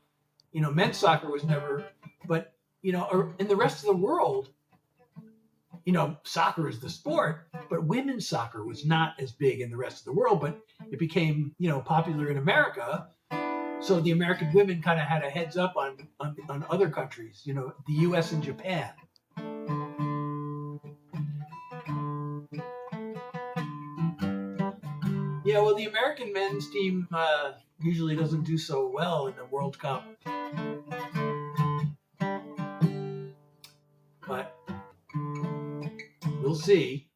Speaker 1: You know, men's soccer was never, but, you know, in the rest of the world, you know, soccer is the sport, but women's soccer was not as big in the rest of the world, but it became, you know, popular in America. So the American women kind of had a heads up on other countries, you know, the US and Japan. Yeah, well, the American men's team usually doesn't do so well in the World Cup. But we'll see.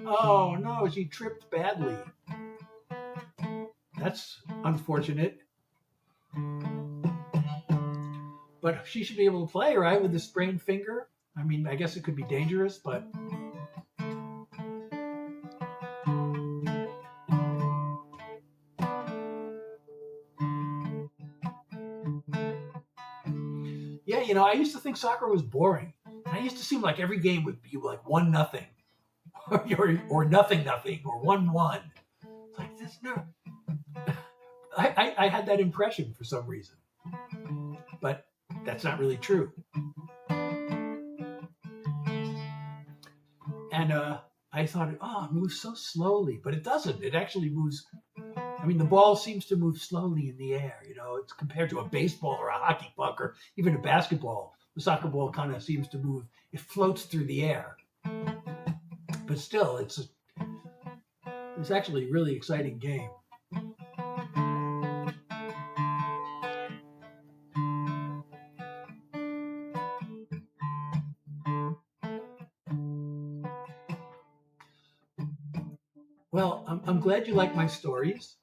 Speaker 1: Oh, no, she tripped badly. That's unfortunate. But she should be able to play, right, with a sprained finger? I mean, I guess it could be dangerous, but... Yeah, you know, I used to think soccer was boring. And I used to seem like every game would be like 1-0, or 0-0, or 1-1. Like this, no. I had that impression for some reason, but that's not really true. And I thought, oh, it moves so slowly, but it doesn't. It actually moves. I mean, the ball seems to move slowly in the air. You know, it's compared to a baseball or a hockey puck or even a basketball. The soccer ball kind of seems to move. It floats through the air, but still, it's actually a really exciting game. Well, I'm glad you like my stories.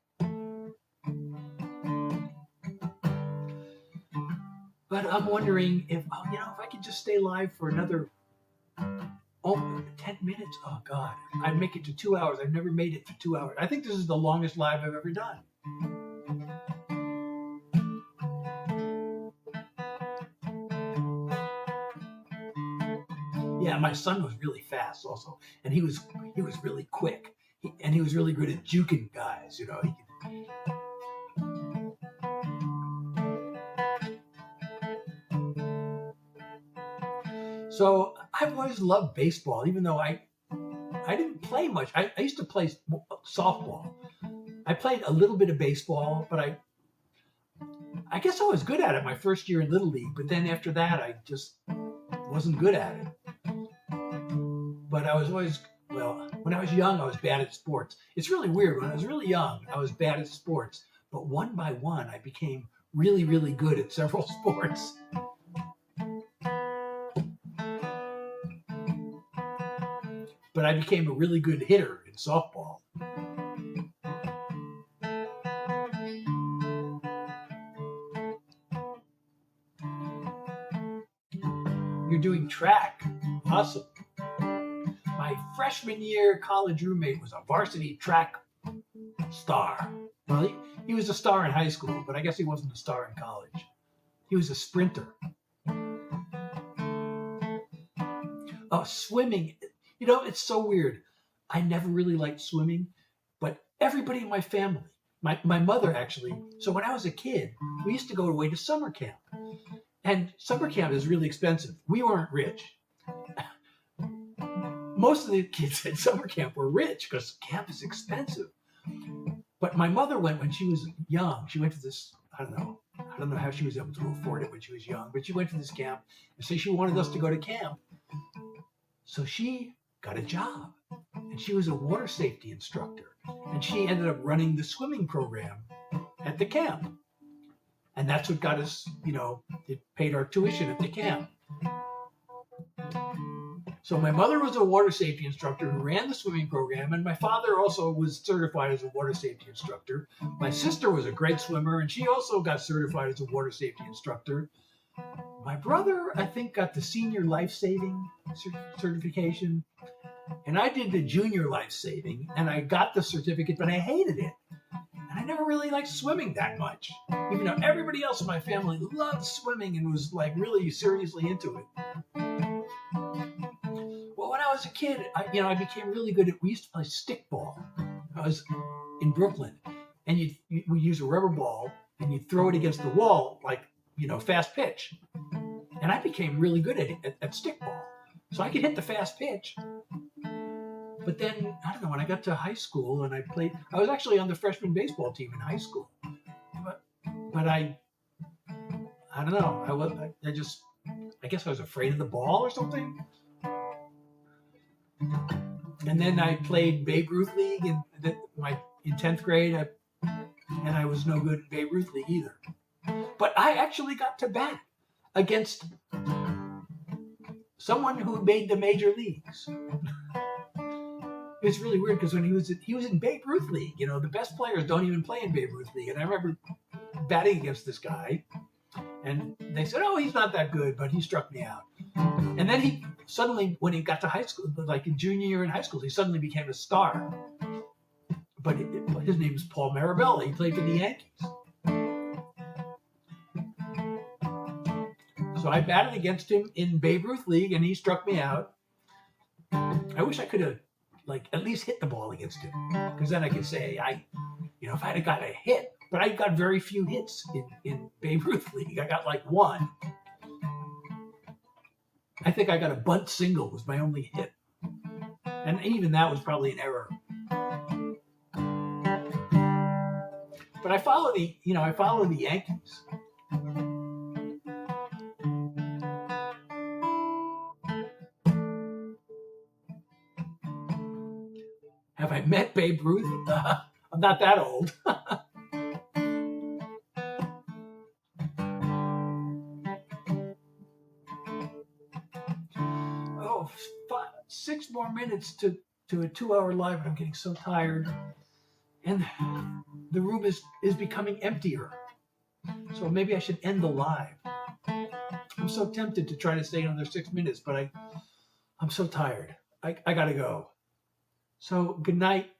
Speaker 1: But I'm wondering if I could just stay live for another 10 minutes. Oh, God. I'd make it to 2 hours. I've never made it to 2 hours. I think this is the longest live I've ever done. Yeah, my son was really fast also. And he was really quick. And he was really good at juking guys, you know. So I've always loved baseball, even though I didn't play much. I used to play softball. I played a little bit of baseball, but I guess I was good at it my first year in Little League. But then after that, I just wasn't good at it. but I was always, well, when I was young, I was bad at sports. It's really weird. When I was really young, I was bad at sports, but one by one, I became really, really good at several sports. But I became a really good hitter in softball. You're doing track. Awesome. My freshman year college roommate was a varsity track star. Well, he was a star in high school, but I guess he wasn't a star in college. He was a sprinter. Oh, swimming. You know, it's so weird. I never really liked swimming, but everybody in my family, my mother actually, so when I was a kid, we used to go away to summer camp. And summer camp is really expensive. We weren't rich. Most of the kids at summer camp were rich because camp is expensive. But my mother went when she was young. She went to this, I don't know how she was able to afford it when she was young, but she went to this camp and so she wanted us to go to camp. So she got a job and she was a water safety instructor and she ended up running the swimming program at the camp. And that's what got us, it paid our tuition at the camp. So my mother was a water safety instructor who ran the swimming program, and my father also was certified as a water safety instructor. My sister was a great swimmer, and she also got certified as a water safety instructor. My brother, I think, got the senior life saving certification, and I did the junior life saving, and I got the certificate, but I hated it. And I never really liked swimming that much, even though everybody else in my family loved swimming and was like really seriously into it. Well, when I was a kid, I became really good at, we used to play stickball. I was in Brooklyn, and we use a rubber ball, and you'd throw it against the wall, like, fast pitch. And I became really good at stickball. So I could hit the fast pitch. But then, I don't know, when I got to high school and I was actually on the freshman baseball team in high school. But I don't know, I guess I was afraid of the ball or something. And then I played Babe Ruth League in 10th grade, and I was no good at Babe Ruth League either. But I actually got to bat against someone who made the major leagues. It's really weird because when he was in Babe Ruth League, the best players don't even play in Babe Ruth League. And I remember batting against this guy, and they said, "Oh, he's not that good," but he struck me out. And then he suddenly, when he got to high school, like in junior year in high school, he suddenly became a star. But his name is Paul Marabella. He played for the Yankees. So I batted against him in Babe Ruth League, and he struck me out. I wish I could have, at least hit the ball against him, because then I could say, if I had got a hit, but I got very few hits in Babe Ruth League. I got one. I think I got a bunt single was my only hit. And even that was probably an error. But I follow the Yankees. Have I met Babe Ruth? I'm not that old. Oh, 6 more minutes to a 2-hour live, and I'm getting so tired. And the room is becoming emptier. So maybe I should end the live. I'm so tempted to try to stay another 6 minutes, but I'm so tired. I gotta go. So good night.